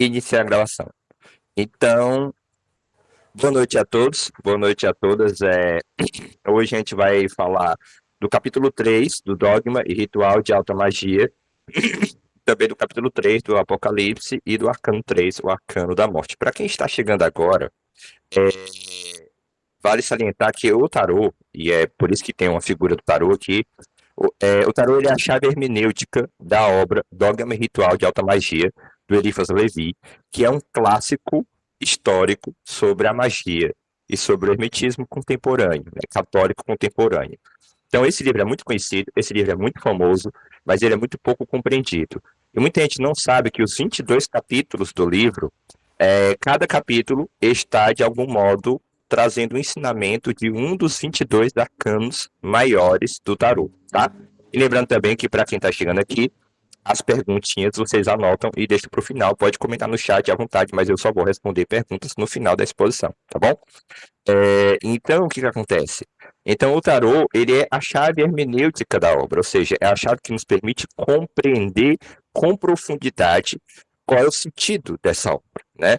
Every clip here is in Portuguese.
Iniciar a gravação. Então, boa noite a todos, boa noite a todas. Hoje a gente vai falar do capítulo 3 do Dogma e Ritual de Alta Magia, também do capítulo 3 do Apocalipse e do Arcano 3, o Arcano da Morte. Para quem está chegando agora, vale salientar que o tarô, e é por isso que tem uma figura do tarô aqui, o tarô ele é a chave hermenêutica da obra Dogma e Ritual de Alta Magia, do Eliphas Levi, que é um clássico histórico sobre a magia e sobre o hermetismo contemporâneo, né, católico contemporâneo. Então, esse livro é muito conhecido, esse livro é muito famoso, mas ele é muito pouco compreendido. E muita gente não sabe que os 22 capítulos do livro, cada capítulo está, de algum modo, trazendo o ensinamento de um dos 22 arcanos maiores do tarô, tá? E lembrando também que, para quem está chegando aqui, as perguntinhas vocês anotam e deixam para o final. Pode comentar no chat à vontade, mas eu só vou responder perguntas no final da exposição, tá bom? Então, o que acontece? Então, o tarô, ele é a chave hermenêutica da obra, ou seja, é a chave que nos permite compreender com profundidade qual é o sentido dessa obra, né?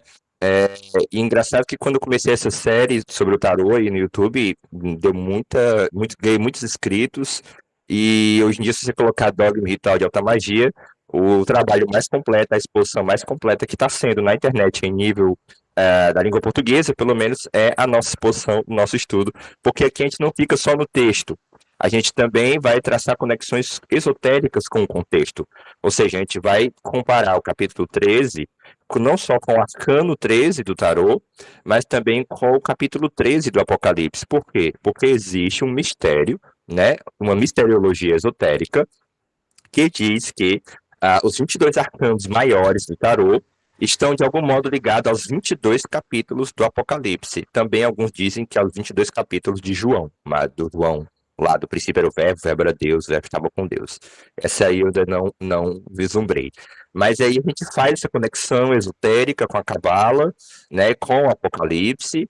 E engraçado que quando eu comecei essa série sobre o tarô aí no YouTube, deu ganhei muitos inscritos, e hoje em dia, se você colocar Dogma e Ritual de Alta Magia, o trabalho mais completo, a exposição mais completa que está sendo na internet em nível da língua portuguesa, pelo menos, é a nossa exposição, o nosso estudo, porque aqui a gente não fica só no texto, a gente também vai traçar conexões esotéricas com o contexto, ou seja, a gente vai comparar o capítulo 13 não só com o arcano 13 do tarô, mas também com o capítulo 13 do Apocalipse. Por quê? Porque existe um mistério, né, uma misteriologia esotérica, que diz que os 22 arcanos maiores do tarô estão de algum modo ligados aos 22 capítulos do Apocalipse. Também alguns dizem que aos 22 capítulos de João, mas do João, lá do princípio era o verbo era Deus, o verbo estava com Deus. Essa aí eu ainda não vislumbrei. Mas aí a gente faz essa conexão esotérica com a Cabala, né, com o Apocalipse,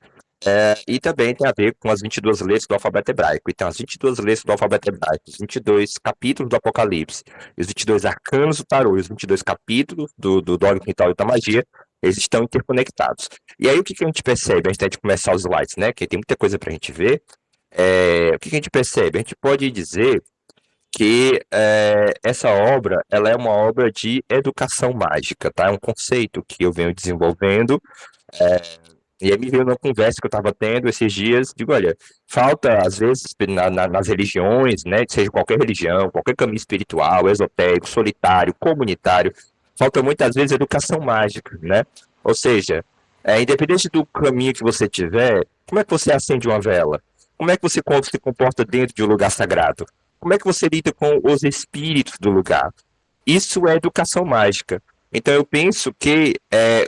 e também tem a ver com as 22 letras do alfabeto hebraico. Então, as 22 letras do alfabeto hebraico, os 22 capítulos do Apocalipse, os 22 arcanos do tarô, os 22 capítulos do Dogma Ritual e da Magia, eles estão interconectados. E aí, o que a gente percebe antes de começar os slides, né? Que tem muita coisa para a gente ver. O que a gente percebe? A gente pode dizer que essa obra ela é uma obra de educação mágica, tá? É um conceito que eu venho desenvolvendo. E aí me veio numa conversa que eu estava tendo esses dias, digo, olha, falta, às vezes, nas religiões, né, seja qualquer religião, qualquer caminho espiritual, esotérico, solitário, comunitário, falta muitas vezes educação mágica, né? Ou seja, independente do caminho que você tiver, como é que você acende uma vela? Como é que você se comporta dentro de um lugar sagrado? Como é que você lida com os espíritos do lugar? Isso é educação mágica. Então, eu penso que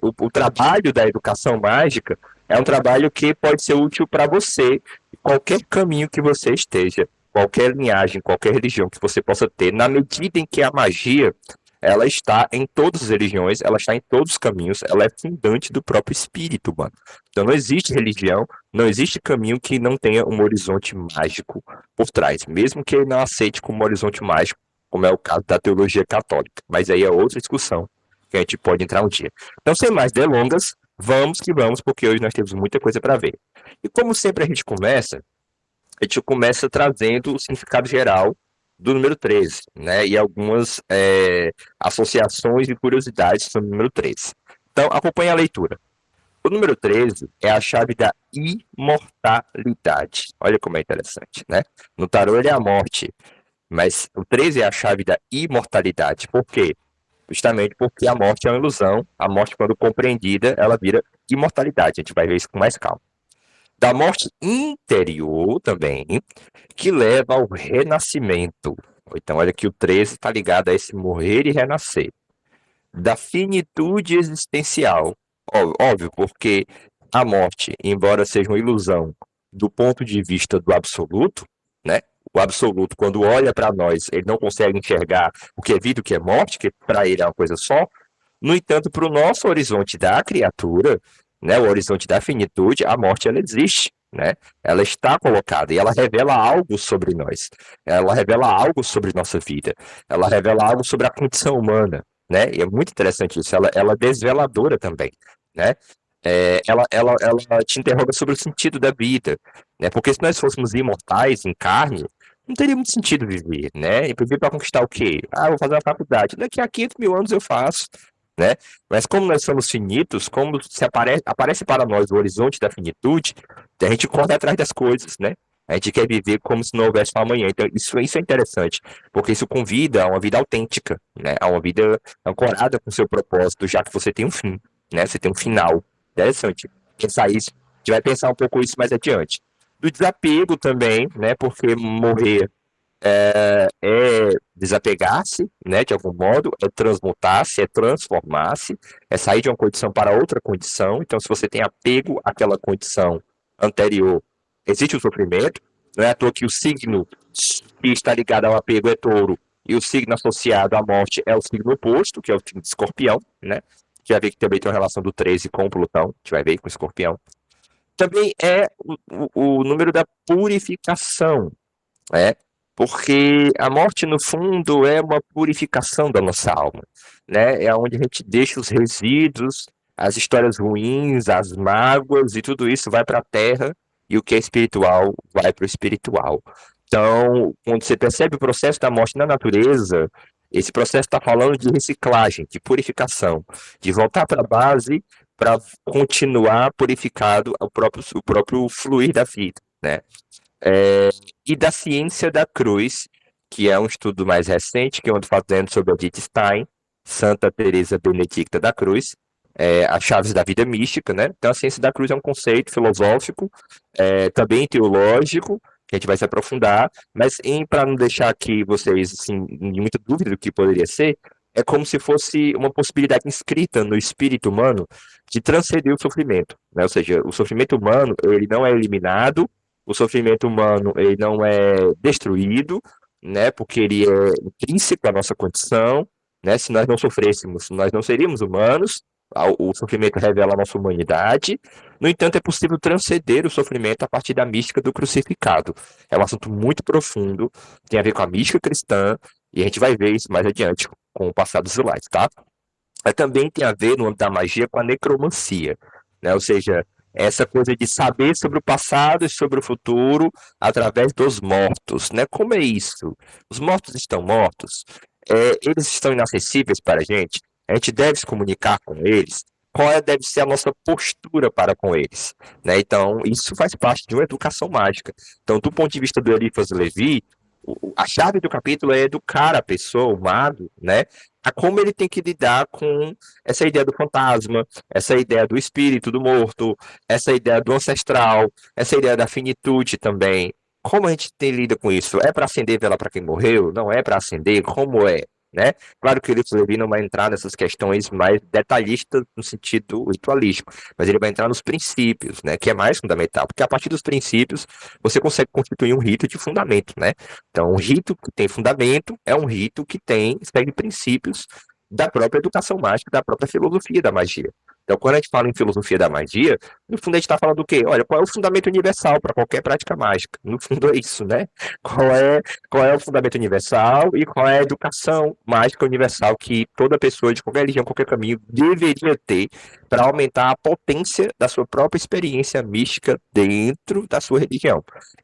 o trabalho da educação mágica é um trabalho que pode ser útil para você, qualquer caminho que você esteja, qualquer linhagem, qualquer religião que você possa ter, na medida em que a magia ela está em todas as religiões, ela está em todos os caminhos, ela é fundante do próprio espírito, mano. Então, não existe religião, não existe caminho que não tenha um horizonte mágico por trás, mesmo que ele não aceite como um horizonte mágico, como é o caso da teologia católica. Mas aí é outra discussão que a gente pode entrar um dia. Então, sem mais delongas, vamos que vamos, porque hoje nós temos muita coisa para ver. E como sempre a gente começa trazendo o significado geral do número 13, né? E algumas associações e curiosidades sobre o número 13. Então, acompanhe a leitura. O número 13 é a chave da imortalidade. Olha como é interessante, né? No tarô ele é a morte, mas o 13 é a chave da imortalidade. Por quê? Justamente porque a morte é uma ilusão. A morte, quando compreendida, ela vira imortalidade. A gente vai ver isso com mais calma. Da morte interior também, que leva ao renascimento. Então, olha que o 13 está ligado a esse morrer e renascer. Da finitude existencial. Óbvio, porque a morte, embora seja uma ilusão do ponto de vista do absoluto, né? O absoluto, quando olha para nós, ele não consegue enxergar o que é vida e o que é morte, que para ele é uma coisa só. No entanto, para o nosso horizonte da criatura, né, o horizonte da finitude, a morte ela existe. Né? Ela está colocada e ela revela algo sobre nós. Ela revela algo sobre nossa vida. Ela revela algo sobre a condição humana. né? E é muito interessante isso. Ela é desveladora também, né? Ela te interroga sobre o sentido da vida, né? Porque se nós fôssemos imortais em carne, não teria muito sentido viver, né? E viver para conquistar o quê? Ah, vou fazer uma faculdade. Daqui a 500 mil anos eu faço, né? Mas como nós somos finitos, como se aparece para nós o horizonte da finitude, a gente corre atrás das coisas, né? A gente quer viver como se não houvesse um amanhã. Então, isso é interessante, porque isso convida a uma vida autêntica, né? A uma vida ancorada com o seu propósito, já que você tem um fim, né? Você tem um final. Interessante pensar isso. A gente vai pensar um pouco isso mais adiante. Do desapego também, né? Porque morrer é desapegar-se, né, de algum modo, é transmutar-se, é transformar-se, é sair de uma condição para outra condição. Então, se você tem apego àquela condição anterior, existe o sofrimento. Não é à toa que o signo que está ligado ao apego é touro e o signo associado à morte é o signo oposto, que é o signo de escorpião, né? Que vai ver que também tem uma relação do 13 com o Plutão, a gente vai ver com o escorpião. Também é o número da purificação, né? Porque a morte, no fundo, é uma purificação da nossa alma, né? É onde a gente deixa os resíduos, as histórias ruins, as mágoas, e tudo isso vai para a terra, e o que é espiritual vai para o espiritual. Então, quando você percebe o processo da morte na natureza, esse processo está falando de reciclagem, de purificação, de voltar para a base para continuar purificado o próprio fluir da vida, né? É, e da ciência da cruz, que é um estudo mais recente que eu ando fazendo sobre a Edith Stein, Santa Teresa Benedicta da Cruz, as chaves da vida mística, né? Então a ciência da cruz é um conceito filosófico, também teológico, que a gente vai se aprofundar, mas para não deixar aqui vocês assim, em muita dúvida do que poderia ser, é como se fosse uma possibilidade inscrita no espírito humano de transcender o sofrimento, né? Ou seja, o sofrimento humano ele não é eliminado, o sofrimento humano ele não é destruído, né? Porque ele é intrínseco à nossa condição, né? Se nós não sofrêssemos, nós não seríamos humanos. O sofrimento revela a nossa humanidade. No entanto, é possível transcender o sofrimento a partir da mística do crucificado. É um assunto muito profundo, tem a ver com a mística cristã, e a gente vai ver isso mais adiante com o passar dos slides, tá? Mas também tem a ver, no âmbito da magia, com a necromancia, né? Ou seja, essa coisa de saber sobre o passado e sobre o futuro através dos mortos, né? Como é isso? Os mortos estão mortos? Eles estão inacessíveis para a gente deve se comunicar com eles, deve ser a nossa postura para com eles, né? Então, isso faz parte de uma educação mágica. Então, do ponto de vista do Eliphas Levi, a chave do capítulo é educar a pessoa, o mago, né? A como ele tem que lidar com essa ideia do fantasma, essa ideia do espírito do morto, essa ideia do ancestral, essa ideia da finitude também. Como a gente lida com isso? É para acender vela para quem morreu? Não é para acender? Como é? Né? Claro que o Eliphas Levi não vai entrar nessas questões mais detalhistas no sentido ritualístico, mas ele vai entrar nos princípios, né? Que é mais fundamental, porque a partir dos princípios você consegue constituir um rito de fundamento, né? Então, um rito que tem fundamento é um rito que segue princípios da própria educação mágica, da própria filosofia da magia. Então, quando a gente fala em filosofia da magia, no fundo a gente está falando do quê? Olha, qual é o fundamento universal para qualquer prática mágica? No fundo é isso, né? Qual é o fundamento universal e qual é a educação mágica universal que toda pessoa de qualquer religião, qualquer caminho deveria ter para aumentar a potência da sua própria experiência mística dentro da sua religião.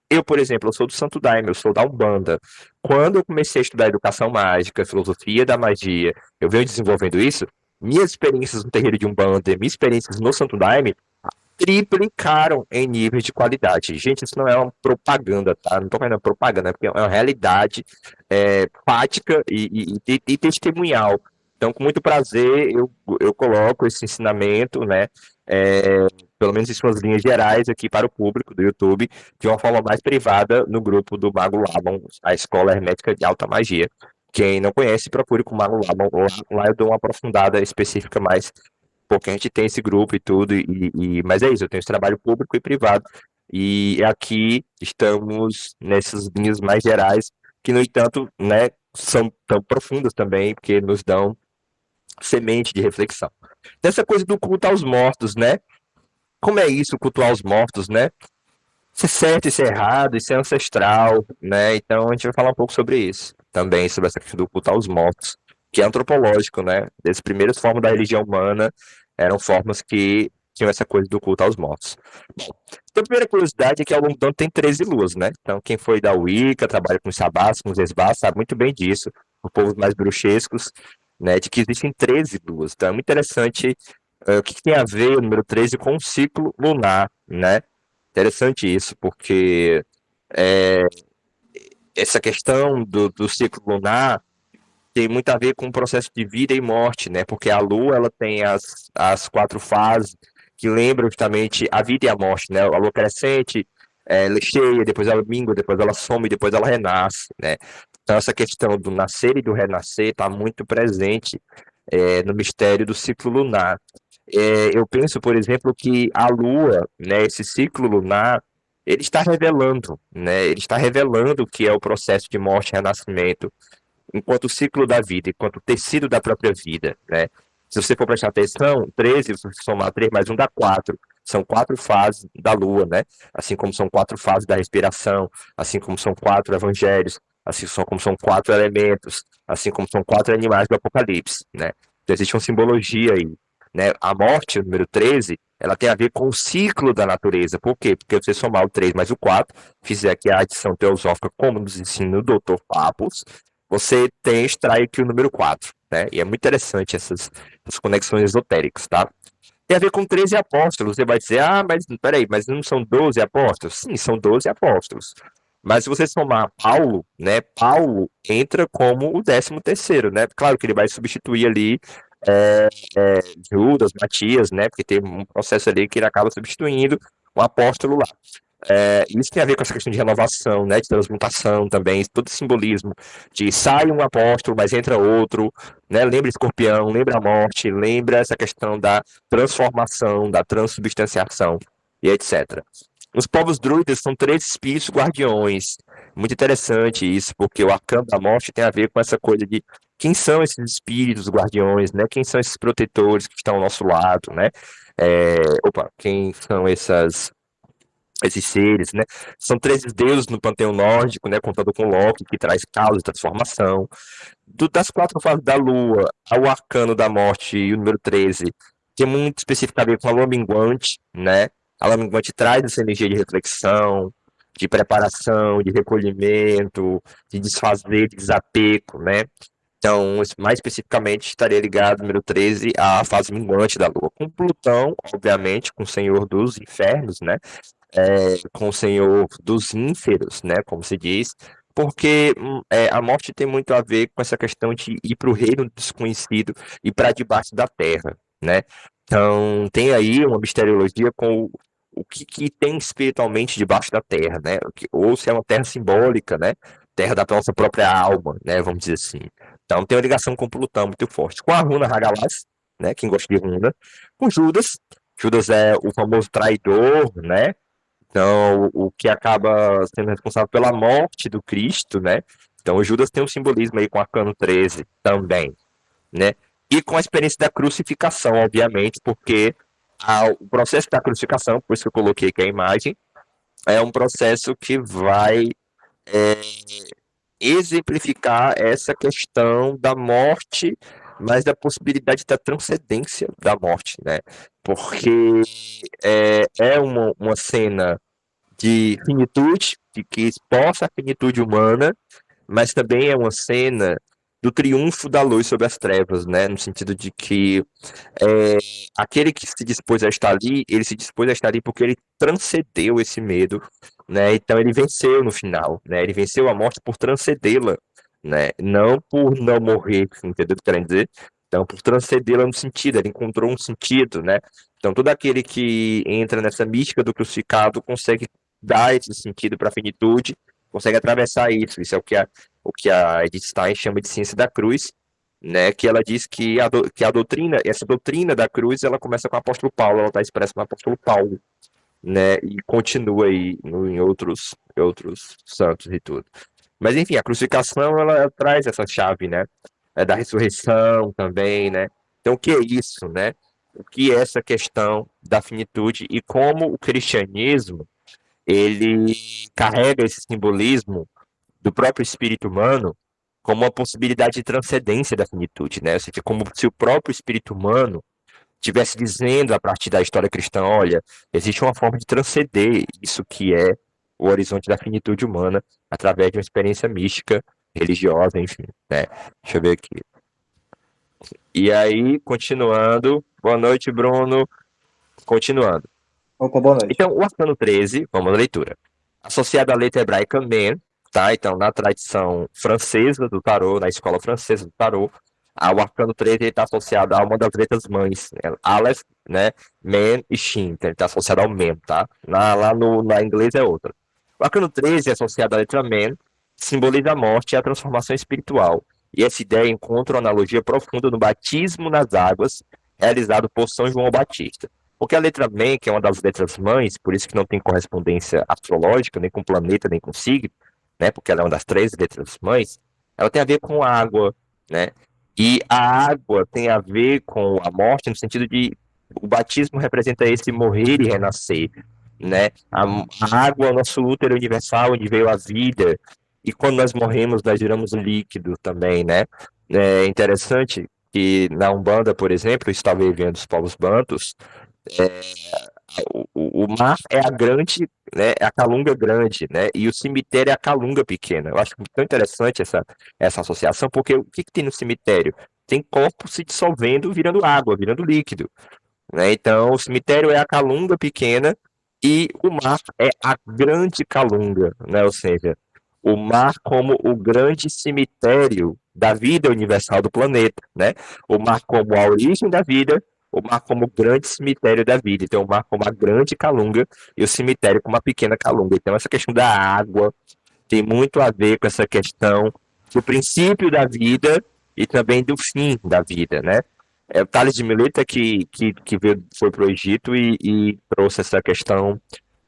Eu, por exemplo, eu sou do Santo Daime, eu sou da Umbanda. Quando eu comecei a estudar educação mágica, filosofia da magia, eu venho desenvolvendo isso, minhas experiências no terreiro de Umbanda, minhas experiências no Santo Daime triplicaram em níveis de qualidade. Gente, isso não é uma propaganda, tá? Não estou falando propaganda, porque é uma realidade fática e testemunhal. Então, com muito prazer, eu coloco esse ensinamento, né? Pelo menos em suas linhas gerais aqui para o público do YouTube, de uma forma mais privada no grupo do Mago Labon, a Escola Hermética de Alta Magia. Quem não conhece, procure com o Mago Labon. Lá eu dou uma aprofundada específica mais, porque a gente tem esse grupo e tudo, mas é isso, eu tenho esse trabalho público e privado, e aqui estamos nessas linhas mais gerais, que, no entanto, né, são tão profundas também, porque nos dão semente de reflexão. Dessa coisa do culto aos mortos, né? Como é isso, cultuar os mortos, né? Isso é certo, isso é errado, isso é ancestral, né? Então a gente vai falar um pouco sobre isso também, sobre essa questão do culto aos mortos. que é antropológico, né? As primeiras formas da religião humana eram formas que tinham essa coisa do culto aos mortos. Bom, então a primeira curiosidade é que ao longo do ano tem 13 luas, né? Então quem foi da Wicca, trabalha com os sabás, com os esbás, sabe muito bem disso, os povos mais bruxescos, né? De que existem 13 luas. Então é muito interessante o que tem a ver o número 13 com o ciclo lunar, né? Interessante isso, porque é, essa questão do ciclo lunar tem muito a ver com o processo de vida e morte, né? Porque a Lua ela tem as quatro fases que lembram justamente a vida e a morte, né? A Lua crescente, ela é cheia, depois ela mingua, depois ela some, depois ela renasce, né? Então essa questão do nascer e do renascer está muito presente no mistério do ciclo lunar. Eu penso, por exemplo, que a Lua, né, esse ciclo lunar, ele está revelando, né? Ele está revelando o que é o processo de morte e renascimento enquanto ciclo da vida, enquanto tecido da própria vida, né? Se você for prestar atenção, 13, se você somar 3 mais um dá 4. São 4 fases da Lua, né? Assim como são 4 fases da respiração, assim como são 4 evangelhos, assim como são 4 elementos, assim como são 4 animais do Apocalipse, né? Então existe uma simbologia aí, né? A morte, o número 13, ela tem a ver com o ciclo da natureza. Por quê? Porque você somar o 3 mais o 4, fizer aqui a adição teosófica, como nos ensina o Dr. Papos, você extrai aqui o número 4, né? E é muito interessante essas conexões esotéricas, tá? Tem a ver com 13 apóstolos. Você vai dizer, mas peraí, mas não são 12 apóstolos? Sim, são 12 apóstolos. Mas se você somar Paulo, né? Paulo entra como o 13º, né? Claro que ele vai substituir ali é, é, Judas, Matias, né? Porque tem um processo ali que ele acaba substituindo um apóstolo lá. Isso tem a ver com essa questão de renovação, né, de transmutação também, todo esse simbolismo de sai um apóstolo, mas entra outro, né, lembra escorpião, lembra a morte, lembra essa questão da transformação, da transubstanciação e etc. Os povos druidas são 3 espíritos guardiões. Muito interessante isso, porque o arcano da morte tem a ver com essa coisa de quem são esses espíritos guardiões, né? Quem são esses protetores que estão ao nosso lado, né? Quem são esses seres, né? São 13 deuses no panteão nórdico, né? Contando com Loki, que traz caos e transformação. Das 4 fases da Lua, ao arcano da morte e o número 13, tem muito específico a ver com a Lua minguante, né? A Lua minguante traz essa energia de reflexão, de preparação, de recolhimento, de desfazer, de desapego, né? Então, mais especificamente, estaria ligado, número 13, à fase minguante da Lua. Com Plutão, obviamente, com o Senhor dos Infernos, né? Com o Senhor dos ínferos, né, como se diz, porque a morte tem muito a ver com essa questão de ir para o reino desconhecido e para debaixo da terra, né? Então, tem aí uma misteriologia com o que tem espiritualmente debaixo da terra, né? Ou se é uma terra simbólica, né? Terra da nossa própria alma, né? Vamos dizer assim. Então, tem uma ligação com Plutão muito forte. Com a runa Hagalaz, né? Quem gosta de runa. Com Judas. Judas é o famoso traidor, né? Então, o que acaba sendo responsável pela morte do Cristo, né? Então, o Judas tem um simbolismo aí com Arcano 13 também, né? E com a experiência da crucificação, obviamente, porque o processo da crucificação, por isso que eu coloquei aqui a imagem, é um processo que vai é, exemplificar essa questão da morte, mas da possibilidade da transcendência da morte, né? Porque é uma cena de finitude, de que exposta a finitude humana, mas também é uma cena do triunfo da luz sobre as trevas, né? No sentido de que é, aquele que se dispôs a estar ali, ele se dispôs a estar ali porque ele transcendeu esse medo, né? Então ele venceu no final, né? Ele venceu a morte por transcendê-la, né? Não por não morrer, entendeu o que eu quero dizer? Então, por transcendê-la no sentido, ele encontrou um sentido, né? Então, todo aquele que entra nessa mística do crucificado consegue dar esse sentido para a finitude, consegue atravessar isso. Isso é o que a Edith Stein chama de ciência da cruz, né? Que ela diz que a doutrina, essa doutrina da cruz, ela começa com o apóstolo Paulo, ela está expressa no apóstolo Paulo, né? E continua aí em outros santos e tudo. Mas enfim, a crucificação ela traz essa chave, né? Da ressurreição também, né? Então o que é isso, né? O que é essa questão da finitude e como o cristianismo ele carrega esse simbolismo do próprio espírito humano como uma possibilidade de transcendência da finitude, né? Ou seja, como se o próprio espírito humano estivesse dizendo a partir da história cristã, olha, existe uma forma de transcender isso que é o horizonte da finitude humana através de uma experiência mística, religiosa, enfim, né? Deixa eu ver aqui. E aí, continuando, boa noite, Bruno. Continuando. Opa, boa noite. Então, o arcano 13, vamos à leitura. Associado à letra hebraica Men, tá? Então, na tradição francesa do tarô, na escola francesa do tarô, o arcano 13 está associado a uma das letras mães, né? Aleph, né? Men e Shin, então ele está associado ao Men, tá? Lá na inglês é outra. O arcano 13 é associado à letra Men, simboliza a morte e a transformação espiritual. E essa ideia encontra uma analogia profunda no batismo nas águas, realizado por São João Batista. Porque a letra Men, que é uma das letras mães, por isso que não tem correspondência astrológica, nem com planeta, nem com signo, né? Porque ela é uma das 3 letras mães, ela tem a ver com água, né? E a água tem a ver com a morte, no sentido de o batismo representa esse morrer e renascer, né? A água é o nosso útero universal, onde veio a vida, e quando nós morremos, nós viramos líquido também, né? É interessante que na Umbanda, por exemplo, eu estava vivendo os povos bantus, o mar é a grande, né, é a calunga grande, né, e o cemitério é a calunga pequena. Eu acho tão interessante essa associação, porque o que tem no cemitério? Tem corpos se dissolvendo, virando água, virando líquido, né? Então, o cemitério é a calunga pequena e o mar é a grande calunga, né? Ou seja, o mar como o grande cemitério da vida universal do planeta, né? O mar como a origem da vida, o mar como o grande cemitério da vida. Então, o mar como a grande calunga e o cemitério como a pequena calunga. Então, essa questão da água tem muito a ver com essa questão do princípio da vida e também do fim da vida, né? É o Tales de Mileto que veio, foi para o Egito e trouxe essa questão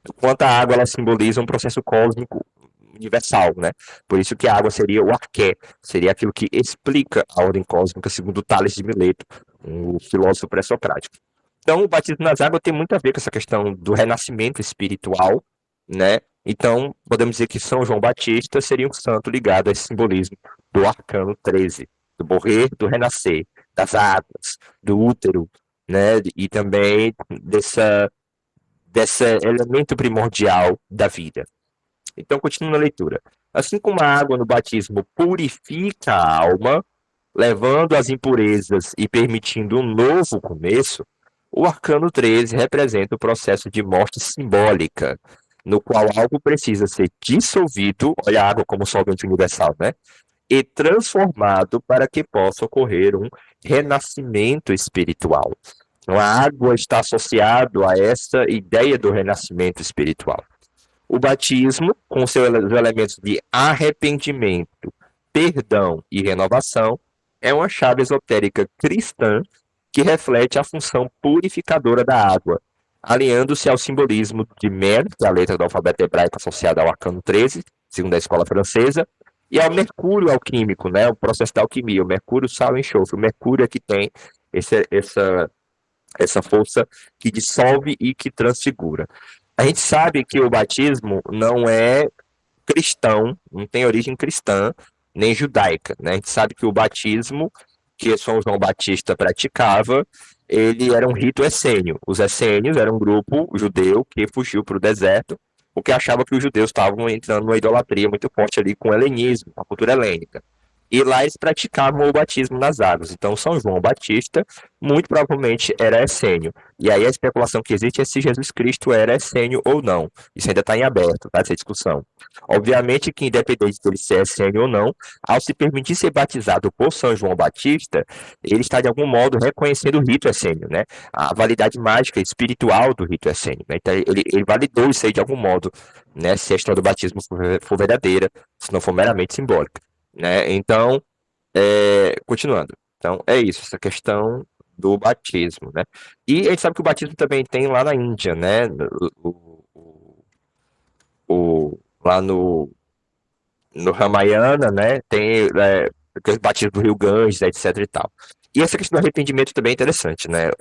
do quanto a água ela simboliza um processo cósmico universal, né? Por isso que a água seria o arqué, seria aquilo que explica a ordem cósmica, segundo Tales de Mileto, um filósofo pré-socrático. Então, o batismo nas águas tem muito a ver com essa questão do renascimento espiritual, né? Então, podemos dizer que São João Batista seria um santo ligado a esse simbolismo do arcano 13, do morrer, do renascer, das águas, do útero, né? E também desse elemento primordial da vida. Então, continuando a leitura. Assim como a água no batismo purifica a alma, levando as impurezas e permitindo um novo começo, o arcano 13 representa o processo de morte simbólica, no qual algo precisa ser dissolvido, olha a água como solvente universal, né? E transformado para que possa ocorrer um renascimento espiritual. Então, a água está associado a essa ideia do renascimento espiritual. O batismo, com seus elementos de arrependimento, perdão e renovação, é uma chave esotérica cristã que reflete a função purificadora da água, alinhando-se ao simbolismo de Mer, que é a letra do alfabeto hebraico associada ao arcano 13, segundo a escola francesa, e ao mercúrio alquímico, né, o processo da alquimia, o mercúrio, sal e enxofre. O mercúrio é que tem essa força que dissolve e que transfigura. A gente sabe que o batismo não é cristão, não tem origem cristã, nem judaica, né? A gente sabe que o batismo que São João Batista praticava, ele era um rito essênio. Os essênios eram um grupo judeu que fugiu para o deserto, porque achava que os judeus estavam entrando numa idolatria muito forte ali com o helenismo, com a cultura helênica. E lá eles praticavam o batismo nas águas. Então, São João Batista, muito provavelmente, era essênio. E aí a especulação que existe é se Jesus Cristo era essênio ou não. Isso ainda está em aberto, tá? Essa discussão. Obviamente que, independente dele ser essênio ou não, ao se permitir ser batizado por São João Batista, ele está, de algum modo, reconhecendo o rito essênio, né? A validade mágica e espiritual do rito essênio. Né? Então, ele validou isso aí, de algum modo, né? Se a história do batismo for verdadeira, se não for meramente simbólica. Né? Então, continuando. Então, é isso, essa questão do batismo, né? E a gente sabe que o batismo também tem lá na Índia, né? Lá no Ramayana, né? Tem aquele batismo do Rio Ganges, etc e tal. E essa questão do arrependimento também é interessante, né?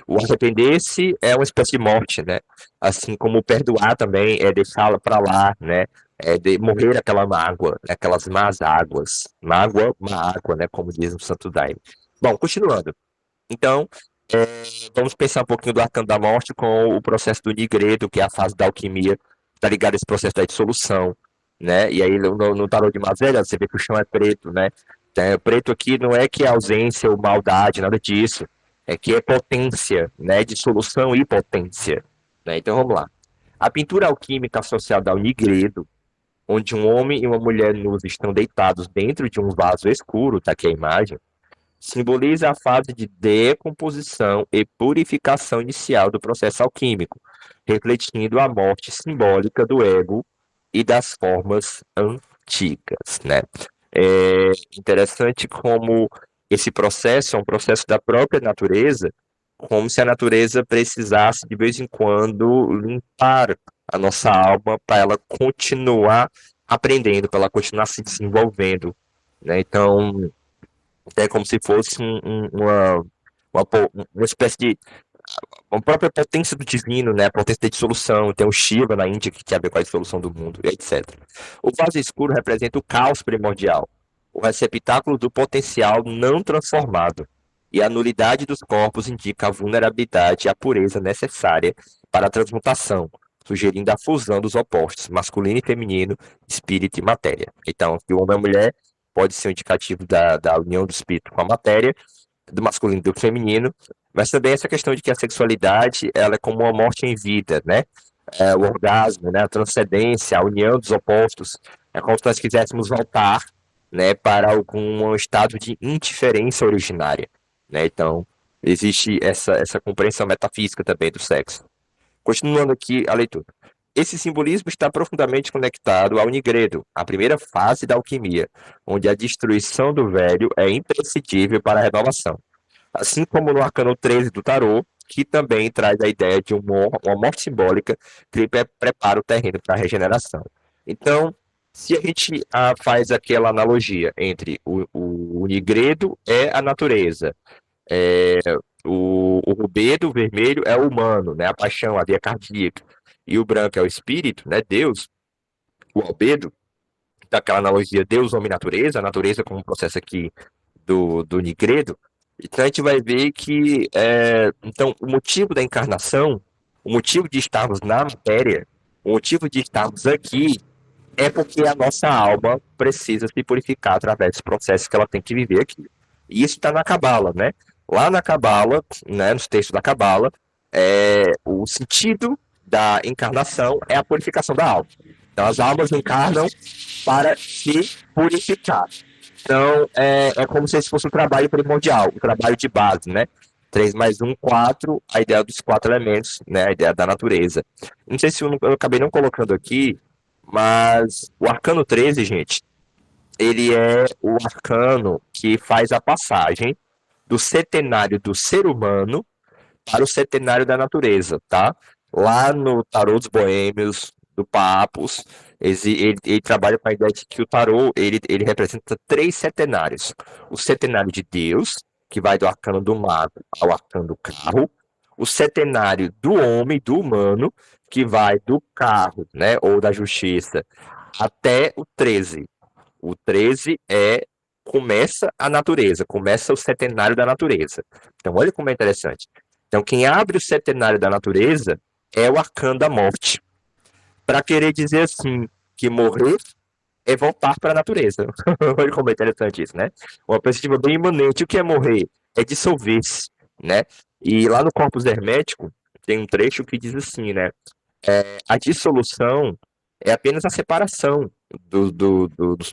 O arrepender-se é uma espécie de morte, né? Assim como perdoar também é deixá-la para lá, né? de morrer aquela mágoa, né, aquelas más águas. Mágoa, má água, né, como diz o Santo Daime. Bom, continuando. Então, é, vamos pensar um pouquinho do Arcano da Morte com o processo do Nigredo, que é a fase da alquimia, tá ligado a esse processo da dissolução, né? E aí no tarô de Mazelha, você vê que o chão é preto, né? Então, preto aqui não é que é ausência ou maldade, nada disso. É que é potência, né? Dissolução e potência. Né? Então vamos lá. A pintura alquímica associada ao Nigredo, onde um homem e uma mulher nus estão deitados dentro de um vaso escuro, tá aqui a imagem, simboliza a fase de decomposição e purificação inicial do processo alquímico, refletindo a morte simbólica do ego e das formas antigas, né? É interessante como esse processo é um processo da própria natureza, como se a natureza precisasse de vez em quando limpar a nossa alma para ela continuar aprendendo, para ela continuar se desenvolvendo, né? Então, é como se fosse uma espécie de uma própria potência do divino, né? A potência da dissolução. Tem o Shiva na Índia que tem a ver com a dissolução do mundo, etc. O vaso escuro representa o caos primordial, o receptáculo do potencial não transformado. E a nulidade dos corpos indica a vulnerabilidade e a pureza necessária para a transmutação, sugerindo a fusão dos opostos, masculino e feminino, espírito e matéria. Então, que o homem e a mulher pode ser um indicativo da união do espírito com a matéria, do masculino e do feminino, mas também essa questão de que a sexualidade ela é como uma morte em vida, né? O orgasmo, né? A transcendência, a união dos opostos. É como se nós quiséssemos voltar, né, para algum estado de indiferença originária, né? Então, existe essa compreensão metafísica também do sexo. Continuando aqui a leitura. Esse simbolismo está profundamente conectado ao Nigredo, a primeira fase da alquimia, onde a destruição do velho é imprescindível para a renovação. Assim como no arcano 13 do tarô, que também traz a ideia de uma morte simbólica que prepara o terreno para a regeneração. Então, se a gente faz aquela analogia entre o Nigredo é a natureza, é, o rubedo, o vermelho, é o humano, né? A paixão, a via cardíaca. E o branco é o espírito, né? Deus, o albedo, daquela analogia Deus, homem e natureza, a natureza como um processo aqui do Nigredo. Então a gente vai ver que então, o motivo da encarnação, o motivo de estarmos na matéria, o motivo de estarmos aqui é porque a nossa alma precisa se purificar através dos processos que ela tem que viver aqui. E isso está na Cabala, né? Lá na Cabala, né, nos textos da Cabala, o sentido da encarnação é a purificação da alma. Então as almas encarnam para se purificar. Então é como se esse fosse o trabalho primordial, o trabalho de base, né? 3 mais 1, 4, a ideia dos 4 elementos, né? A ideia da natureza. Não sei se eu acabei não colocando aqui, mas o arcano 13, gente, ele é o arcano que faz a passagem do centenário do ser humano para o centenário da natureza, tá? Lá no Tarô dos Boêmios, do Papos, ele trabalha com a ideia de que o tarô ele representa 3 centenários. O centenário de Deus, que vai do arcano do mago ao arcano do carro, o centenário do homem, do humano, que vai do carro, né, ou da justiça, até o 13. O 13 começa a natureza, começa o centenário da natureza. Então, olha como é interessante. Então, quem abre o centenário da natureza é o arcano da morte. Para querer dizer assim, que morrer é voltar para a natureza. Olha como é interessante isso, né? Uma perspectiva bem imanente. O que é morrer? É dissolver-se, né? E lá no Corpus Hermético, tem um trecho que diz assim, né? A dissolução é apenas a separação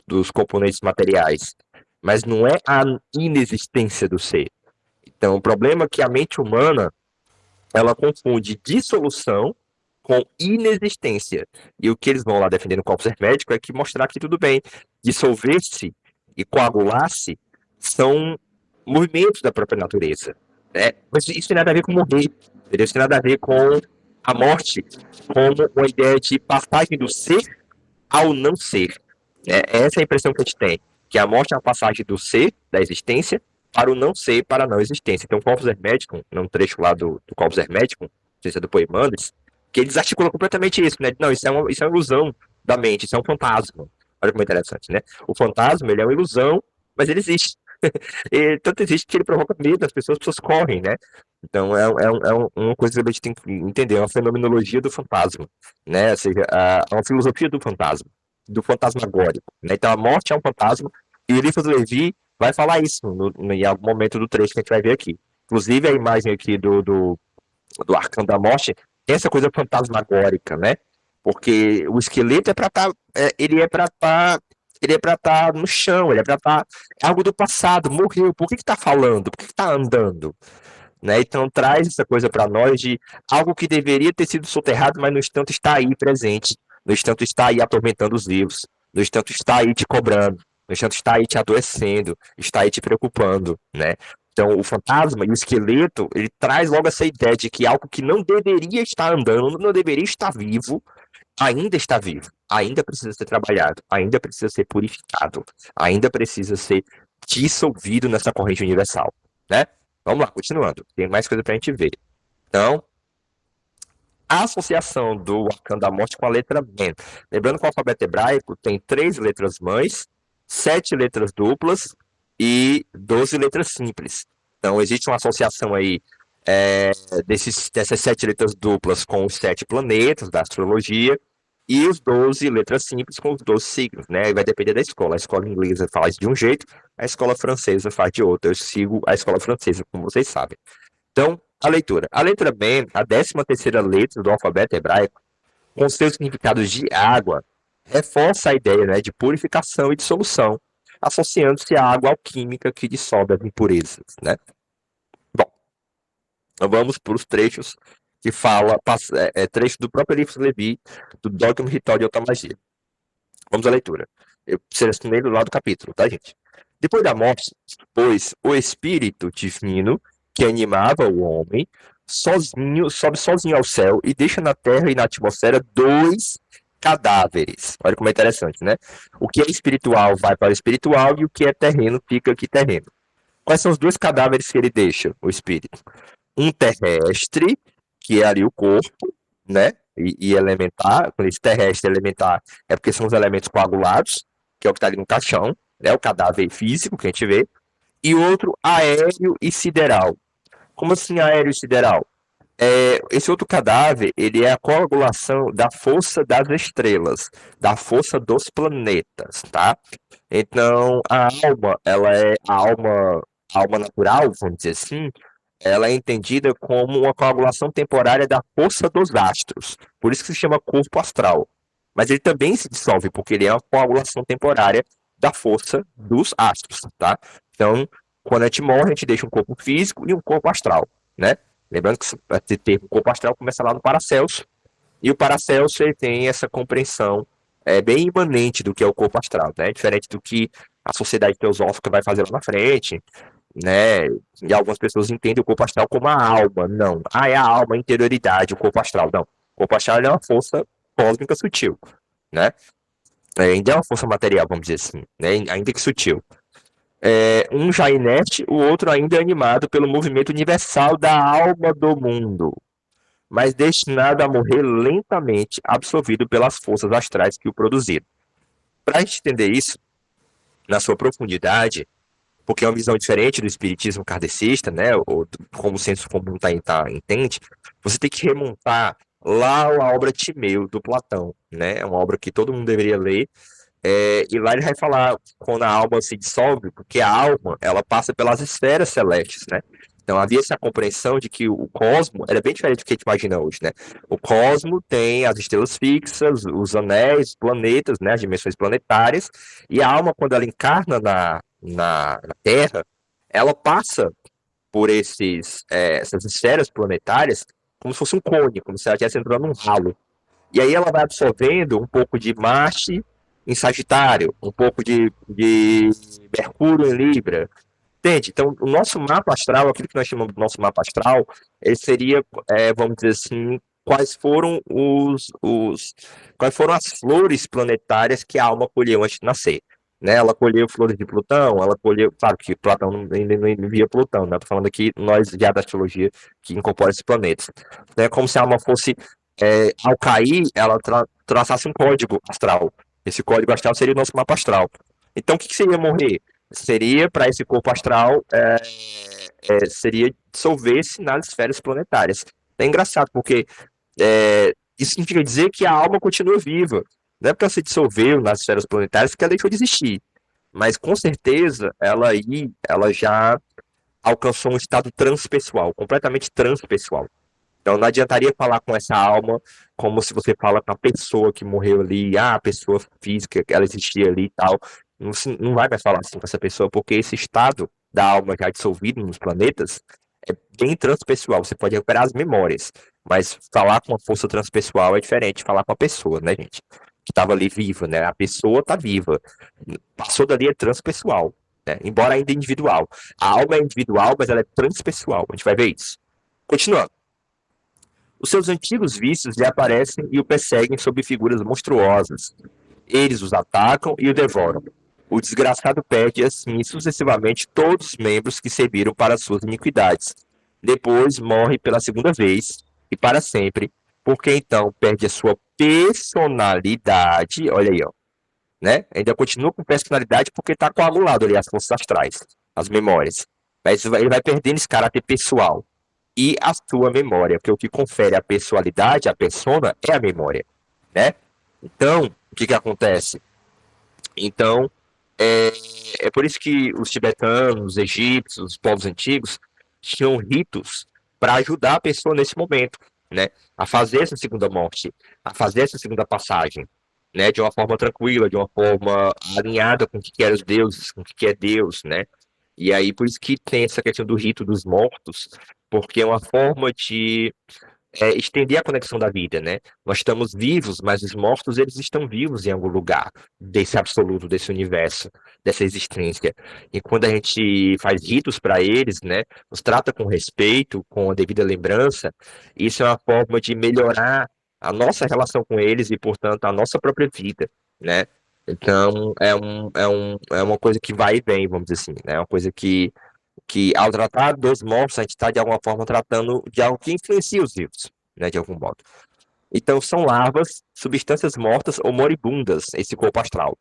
dos componentes materiais, mas não é a inexistência do ser. Então, o problema é que a mente humana ela confunde dissolução com inexistência. E o que eles vão lá defender no corpus hermético é que mostrar que tudo bem, dissolver-se e coagular-se são movimentos da própria natureza. Né? Mas isso tem nada a ver com morrer, entendeu? Isso tem nada a ver com a morte, como uma ideia de passagem do ser ao não ser. Essa é a impressão que a gente tem, que a morte é a passagem do ser, da existência, para o não ser, para a não existência. Então, o Corpus Hermético, num trecho lá do Corpus Hermético, não sei se é do Poimandres, que eles articulam completamente isso, né? Não, isso é uma ilusão da mente, isso é um fantasma. Olha como é interessante, né? O fantasma, ele é uma ilusão, mas ele existe. E tanto existe que ele provoca medo, as pessoas correm, né? Então uma coisa que a gente tem que entender, é uma fenomenologia do fantasma, né? Ou seja, é uma filosofia do fantasmagórico, né? Então a morte é um fantasma, e Eliphas Levi vai falar isso em algum momento do trecho que a gente vai ver aqui. Inclusive a imagem aqui do Arcano da Morte tem essa coisa fantasmagórica, né? Porque o esqueleto é para estar, ele é para estar no chão, ele é para estar algo do passado, morreu. Por que está falando? Por que está andando? Né? Então traz essa coisa para nós de algo que deveria ter sido soterrado, mas no instante está aí presente, no instante está aí atormentando os vivos, no instante está aí te cobrando, no instante está aí te adoecendo, está aí te preocupando, né? Então o fantasma e o esqueleto, ele traz logo essa ideia de que algo que não deveria estar andando, não deveria estar vivo, ainda está vivo, ainda precisa ser trabalhado, ainda precisa ser purificado, ainda precisa ser dissolvido nessa corrente universal, né? Vamos lá, continuando. Tem mais coisa pra gente ver. Então, a associação do arcano da morte com a letra Men. Lembrando que o alfabeto hebraico tem 3 letras mães, 7 letras duplas e 12 letras simples. Então, existe uma associação aí dessas 7 letras duplas com os 7 planetas da astrologia e os 12 letras simples com os 12 signos, né? Vai depender da escola. A escola inglesa faz de um jeito, a escola francesa faz de outro. Eu sigo a escola francesa, como vocês sabem. Então, a leitura. A letra Ben, a 13ª letra do alfabeto hebraico, com seus significados de água, reforça a ideia, né, de purificação e dissolução, associando-se à água alquímica que dissolve as impurezas, né? Bom, então vamos para os trechos que fala, trecho do próprio Eliphas Levi, do Dogma Ritual de Automagia. Vamos à leitura. Eu selecionei do lado do capítulo, tá, gente? Depois da morte, pois o espírito divino que animava o homem sozinho, sobe sozinho ao céu e deixa na terra e na atmosfera 2 cadáveres. Olha como é interessante, né? O que é espiritual vai para o espiritual e o que é terreno fica aqui terreno. Quais são os 2 cadáveres que ele deixa, o espírito? Um terrestre, que é ali o corpo, né? E elementar, quando esse terrestre elementar é porque são os elementos coagulados, que é o que está ali no caixão, né? O cadáver físico que a gente vê, e outro aéreo e sideral. Como assim aéreo e sideral? Esse outro cadáver, ele é a coagulação da força das estrelas, da força dos planetas, tá? Então, a alma, ela é a alma natural, vamos dizer assim, ela é entendida como uma coagulação temporária da força dos astros. Por isso que se chama corpo astral. Mas ele também se dissolve, porque ele é uma coagulação temporária da força dos astros, tá? Então, quando a gente morre, a gente deixa um corpo físico e um corpo astral, né? Lembrando que esse termo corpo astral começa lá no Paracelso, e o Paracelso ele tem essa compreensão bem imanente do que é o corpo astral, né? Diferente do que a sociedade teosófica vai fazer lá na frente, né? E algumas pessoas entendem o corpo astral como a alma. Não. Ah, é a alma, a interioridade, o corpo astral. Não. O corpo astral é uma força cósmica sutil, né? Ainda é uma força material, vamos dizer assim, né? Ainda que sutil. Um já inerte, o outro ainda é animado pelo movimento universal da alma do mundo, mas destinado a morrer lentamente, absorvido pelas forças astrais que o produziram. Para a gente entender isso, na sua profundidade, porque é uma visão diferente do espiritismo kardecista, né, ou como o senso comum entende, você tem que remontar lá a obra Timeu, do Platão, né, é uma obra que todo mundo deveria ler, e lá ele vai falar quando a alma se dissolve, porque a alma, ela passa pelas esferas celestes, né, então havia essa compreensão de que o cosmo era bem diferente do que a gente imagina hoje, né, o cosmo tem as estrelas fixas, os anéis, os planetas, né, as dimensões planetárias, e a alma, quando ela encarna na Terra, ela passa por essas esferas planetárias como se fosse um cone, como se ela estivesse entrando num ralo. E aí ela vai absorvendo um pouco de Marte em Sagitário, um pouco de Mercúrio em Libra. Entende? Então, o nosso mapa astral, aquilo que nós chamamos do nosso mapa astral, ele seria, vamos dizer assim, quais foram as flores planetárias que a alma colheu antes de nascer. Né? Ela colheu flores de Plutão, ela colheu, claro que Platão ainda não via Plutão, né? Estou falando aqui nós já da astrologia que incorpora esses planetas. É como se a alma fosse, ao cair, ela traçasse um código astral. Esse código astral seria o nosso mapa astral. Então, o que seria morrer? Seria, para esse corpo astral, seria dissolver-se nas esferas planetárias. É engraçado, porque isso significa dizer que a alma continua viva. Não é porque ela se dissolveu nas esferas planetárias que ela deixou de existir. Mas, com certeza, ela já alcançou um estado transpessoal, completamente transpessoal. Então não adiantaria falar com essa alma como se você fala com a pessoa que morreu ali, a pessoa física, que ela existia ali e tal. Não, não vai mais falar assim com essa pessoa, porque esse estado da alma já dissolvido nos planetas é bem transpessoal. Você pode recuperar as memórias, mas falar com uma força transpessoal é diferente de falar com a pessoa, né, gente? Que estava ali viva, né? A pessoa está viva. Passou dali é transpessoal, né? Embora ainda individual. A alma é individual, mas ela é transpessoal. A gente vai ver isso. Continuando. Os seus antigos vícios lhe aparecem e o perseguem sob figuras monstruosas. Eles os atacam e o devoram. O desgraçado perde, assim, sucessivamente todos os membros que serviram para suas iniquidades. Depois morre pela segunda vez e para sempre, porque então perde a sua personalidade. Olha aí, ó, né? Ainda continua com personalidade porque está coagulado ali as forças astrais, as memórias. Mas ele vai perdendo esse caráter pessoal e a sua memória, porque o que confere a pessoalidade, a persona, é a memória, né? Então, o que acontece? Então, é, é por isso que os tibetanos, os egípcios, os povos antigos tinham ritos para ajudar a pessoa nesse momento, né? A fazer essa segunda morte, a fazer essa segunda passagem, né? De uma forma tranquila, de uma forma alinhada com o que quer os deuses, com o que é Deus, né? E aí, por isso que tem essa questão do rito dos mortos, porque é uma forma de estender a conexão da vida, né? Nós estamos vivos, mas os mortos, eles estão vivos em algum lugar desse absoluto, desse universo, dessa existência. E quando a gente faz ritos para eles, né? Nos trata com respeito, com a devida lembrança, isso é uma forma de melhorar a nossa relação com eles e, portanto, a nossa própria vida, né? Então, é uma coisa que vai e vem, vamos dizer assim, né? É uma coisa que ao tratar dos mortos, a gente está de alguma forma tratando de algo que influencia os vivos, né, de algum modo. Então, são larvas, substâncias mortas ou moribundas, esse corpo astral,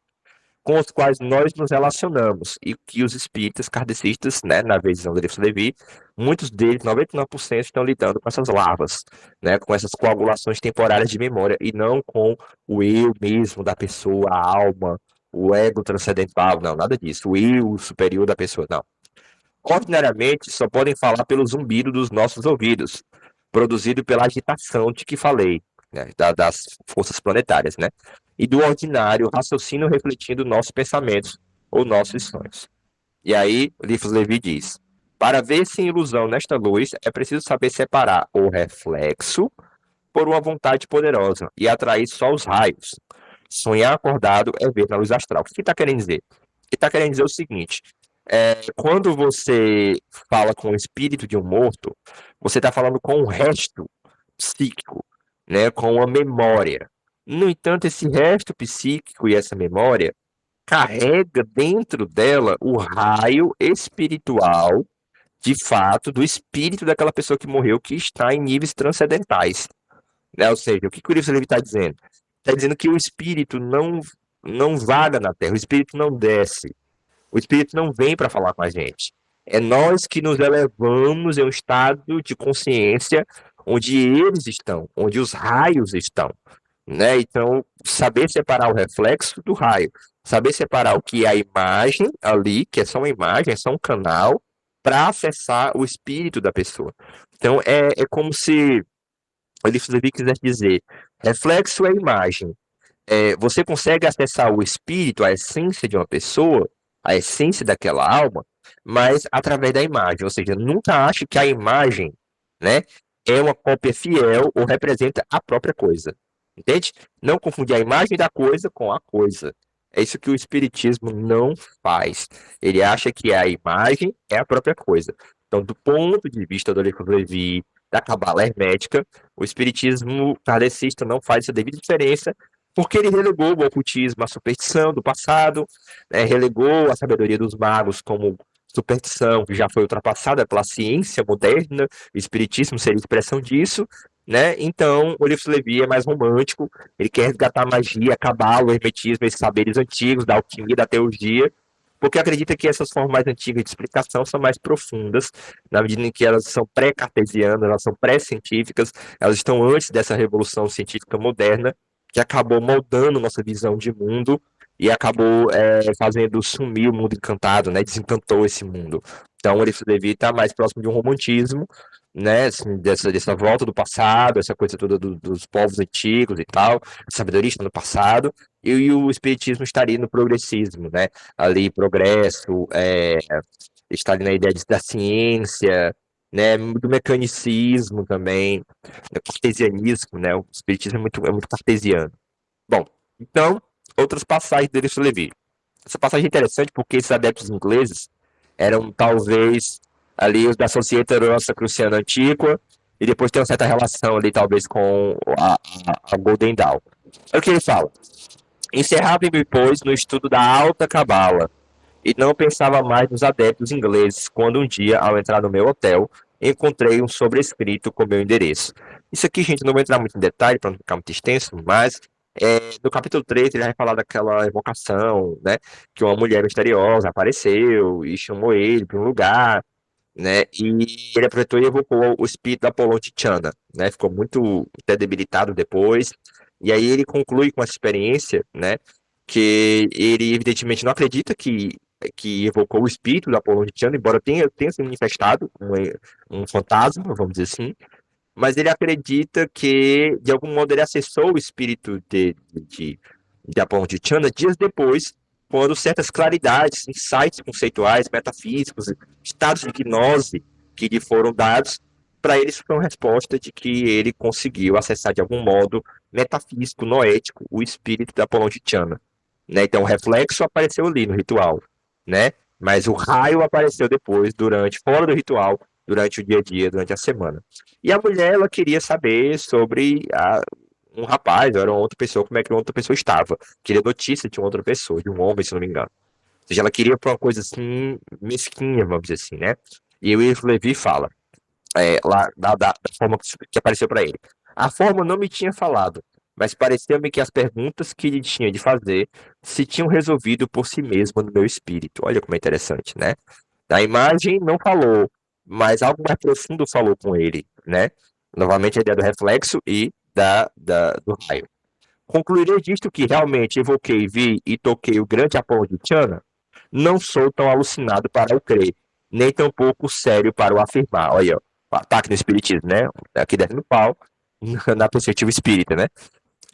com os quais nós nos relacionamos, e que os espíritas kardecistas, né, na visão do Livro Levi, muitos deles, 99%, estão lidando com essas larvas, né, com essas coagulações temporárias de memória, e não com o eu mesmo da pessoa, a alma, o ego transcendental, não, nada disso, o eu superior da pessoa, não. Ordinariamente, só podem falar pelo zumbido dos nossos ouvidos, produzido pela agitação de que falei, né, das forças planetárias, né? E do ordinário raciocínio refletindo nossos pensamentos ou nossos sonhos. E aí, Livros Levi diz: para ver sem ilusão nesta luz, é preciso saber separar o reflexo por uma vontade poderosa e atrair só os raios. Sonhar acordado é ver na luz astral. O que está querendo dizer? Ele está querendo dizer o seguinte: quando você fala com o espírito de um morto, você está falando com um resto psíquico, né, com uma memória. No entanto, esse resto psíquico e essa memória carrega dentro dela o raio espiritual, de fato, do espírito daquela pessoa que morreu, que está em níveis transcendentais. Né? Ou seja, o que o livro está dizendo? Está dizendo que o espírito não vaga na Terra, o espírito não desce. O espírito não vem para falar com a gente. É nós que nos elevamos em um estado de consciência onde eles estão, onde os raios estão, né? Então, saber separar o reflexo do raio, saber separar o que é a imagem ali, que é só uma imagem, é só um canal, para acessar o espírito da pessoa. Então, é como se o livro Levi quisesse dizer: reflexo é imagem, você consegue acessar o espírito, a essência de uma pessoa, a essência daquela alma, mas através da imagem. Ou seja, nunca ache que a imagem, né, é uma cópia fiel ou representa a própria coisa. Entende? Não confundir a imagem da coisa com a coisa. É isso que o espiritismo não faz. Ele acha que a imagem é a própria coisa. Então, do ponto de vista do Livro Levi, da Cabala Hermética, o espiritismo kardecista não faz essa devida diferença, porque ele relegou o ocultismo à superstição do passado, né, relegou a sabedoria dos magos como superstição que já foi ultrapassada pela ciência moderna, o espiritismo seria expressão disso, né? Então, o Olívio Levi é mais romântico, ele quer resgatar a magia, acabar o hermetismo, esses saberes antigos da alquimia, da teurgia, porque acredita que essas formas mais antigas de explicação são mais profundas, na medida em que elas são pré-cartesianas, elas são pré-científicas, elas estão antes dessa revolução científica moderna, que acabou moldando nossa visão de mundo e acabou fazendo sumir o mundo encantado, né? Desencantou esse mundo. Então, o Olívio Levi está mais próximo de um romantismo, né, assim, dessa volta do passado, essa coisa toda dos povos antigos e tal, a sabedoria está no passado, e o espiritismo estaria no progressismo, né, ali progresso, está ali na ideia da ciência, né, do mecanicismo também, do cartesianismo, né, o espiritismo é muito cartesiano. Bom, então, outras passagens dele sobre Levi. Essa passagem é interessante porque esses adeptos ingleses eram talvez ali os da Societa Rosacruciana Antiqua e depois tem uma certa relação ali talvez com a Golden Dawn. Olha o que ele fala. Encerrava-me, pois, no estudo da alta cabala e não pensava mais nos adeptos ingleses quando um dia, ao entrar no meu hotel, encontrei um sobrescrito com meu endereço. Isso aqui, gente, não vou entrar muito em detalhe para não ficar muito extenso, mas no capítulo 3 ele vai falar daquela evocação, né? Que uma mulher misteriosa apareceu e chamou ele para um lugar, né? E ele aproveitou e evocou o espírito da Apollon Tiziana, né? Ficou muito até debilitado depois. E aí ele conclui com essa experiência, né? Que ele evidentemente não acredita que evocou o espírito da Apollon Tiziana, embora tenha se manifestado um fantasma, vamos dizer assim, mas ele acredita que de algum modo ele acessou o espírito de Apollon Tiziana dias depois, quando certas claridades, insights conceituais, metafísicos, estados de gnose que lhe foram dados, para ele isso foi uma resposta de que ele conseguiu acessar de algum modo metafísico, noético, o espírito da Apollon Tiziana, né? Então o reflexo apareceu ali no ritual, né? Mas o raio apareceu depois, fora do ritual, durante o dia a dia, durante a semana. E a mulher, ela queria saber sobre um rapaz, ou era uma outra pessoa, como é que uma outra pessoa estava. Queria notícia de uma outra pessoa, de um homem, se não me engano. Ou seja, ela queria para uma coisa assim, mesquinha, vamos dizer assim, né? E o Ivo Levi fala, lá, da forma que apareceu para ele. A forma não me tinha falado, mas pareceu-me que as perguntas que ele tinha de fazer se tinham resolvido por si mesma no meu espírito. Olha como é interessante, né? A imagem não falou, mas algo mais profundo falou com ele, né? Novamente a ideia do reflexo e do raio. Concluirei disto que realmente evoquei, vi e toquei o grande Apolo de Tiana. Não sou tão alucinado para o crer, nem tampouco sério para o afirmar. Olha, ó, ataque no espiritismo, né? Aqui dentro do pau, na perspectiva espírita, né?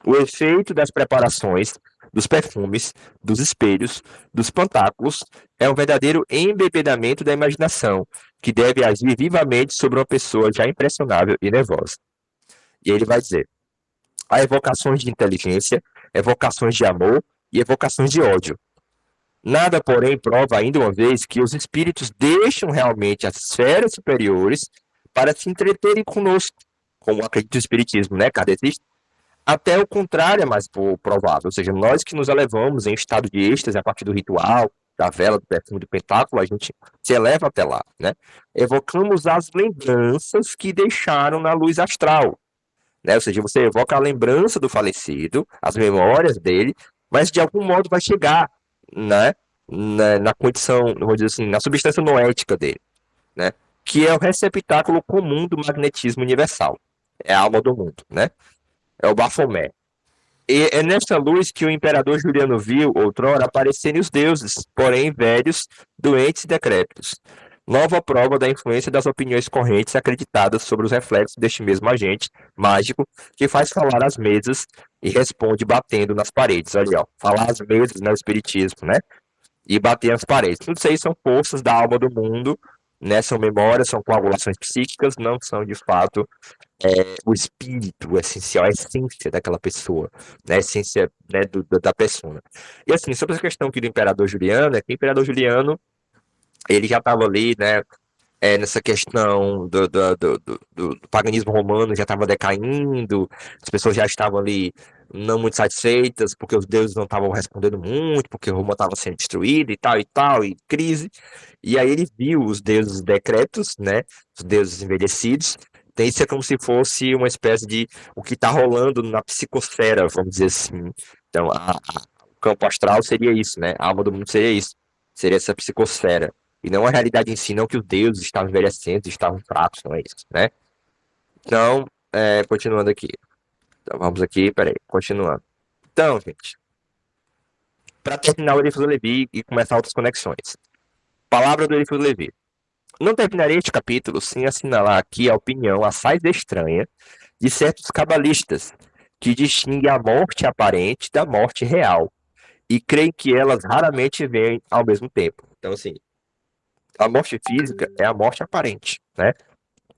O efeito das preparações, dos perfumes, dos espelhos, dos pantáculos é um verdadeiro embebedamento da imaginação, que deve agir vivamente sobre uma pessoa já impressionável e nervosa. E ele vai dizer: há evocações de inteligência, evocações de amor e evocações de ódio. Nada, porém, prova ainda uma vez que os espíritos deixam realmente as esferas superiores para se entreterem conosco, como acredita o espiritismo, né, kardecista? Até o contrário é mais provável, ou seja, nós que nos elevamos em estado de êxtase a partir do ritual, da vela, do perfume, do pentáculo, a gente se eleva até lá, né? Evocamos as lembranças que deixaram na luz astral, né? Ou seja, você evoca a lembrança do falecido, as memórias dele, mas de algum modo vai chegar, né? Na condição, vamos dizer assim, na substância noética dele, né? Que é o receptáculo comum do magnetismo universal. É a alma do mundo, né? É o Bafomé. E é nesta luz que o imperador Juliano viu, outrora, aparecerem os deuses, porém velhos, doentes e decrépitos. Nova prova da influência das opiniões correntes acreditadas sobre os reflexos deste mesmo agente mágico que faz falar às mesas e responde batendo nas paredes. Olha, ó, falar às mesas, né, o espiritismo, né? E bater nas paredes. Tudo isso aí são forças da alma do mundo, né? São memórias, são coagulações psíquicas, não são de fato o espírito o essencial, a essência daquela pessoa, né? A essência, né, da pessoa. E assim, sobre essa questão aqui do Imperador Juliano, é que o Imperador Juliano, ele já estava ali, né, nessa questão do paganismo romano já estava decaindo, as pessoas já estavam ali não muito satisfeitas, porque os deuses não estavam respondendo muito, porque Roma estava sendo destruída e tal, e crise. E aí ele viu os deuses decrépitos, né, os deuses envelhecidos, Então, isso é como se fosse uma espécie de o que está rolando na psicosfera, vamos dizer assim. Então, o campo astral seria isso, né? A alma do mundo seria isso. Seria essa psicosfera. E não a realidade em si, não que os deuses estavam envelhecendo, estavam fracos, não é isso, né? Então, continuando aqui. Então, vamos aqui, peraí, continuando. Então, gente, para terminar o Eliphas Levi e começar outras conexões. Palavra do Eliphas Levi. Não terminarei este capítulo sem assinalar aqui a opinião assaz estranha de certos cabalistas que distinguem a morte aparente da morte real e creem que elas raramente vêm ao mesmo tempo. Então, assim, a morte física é a morte aparente, né?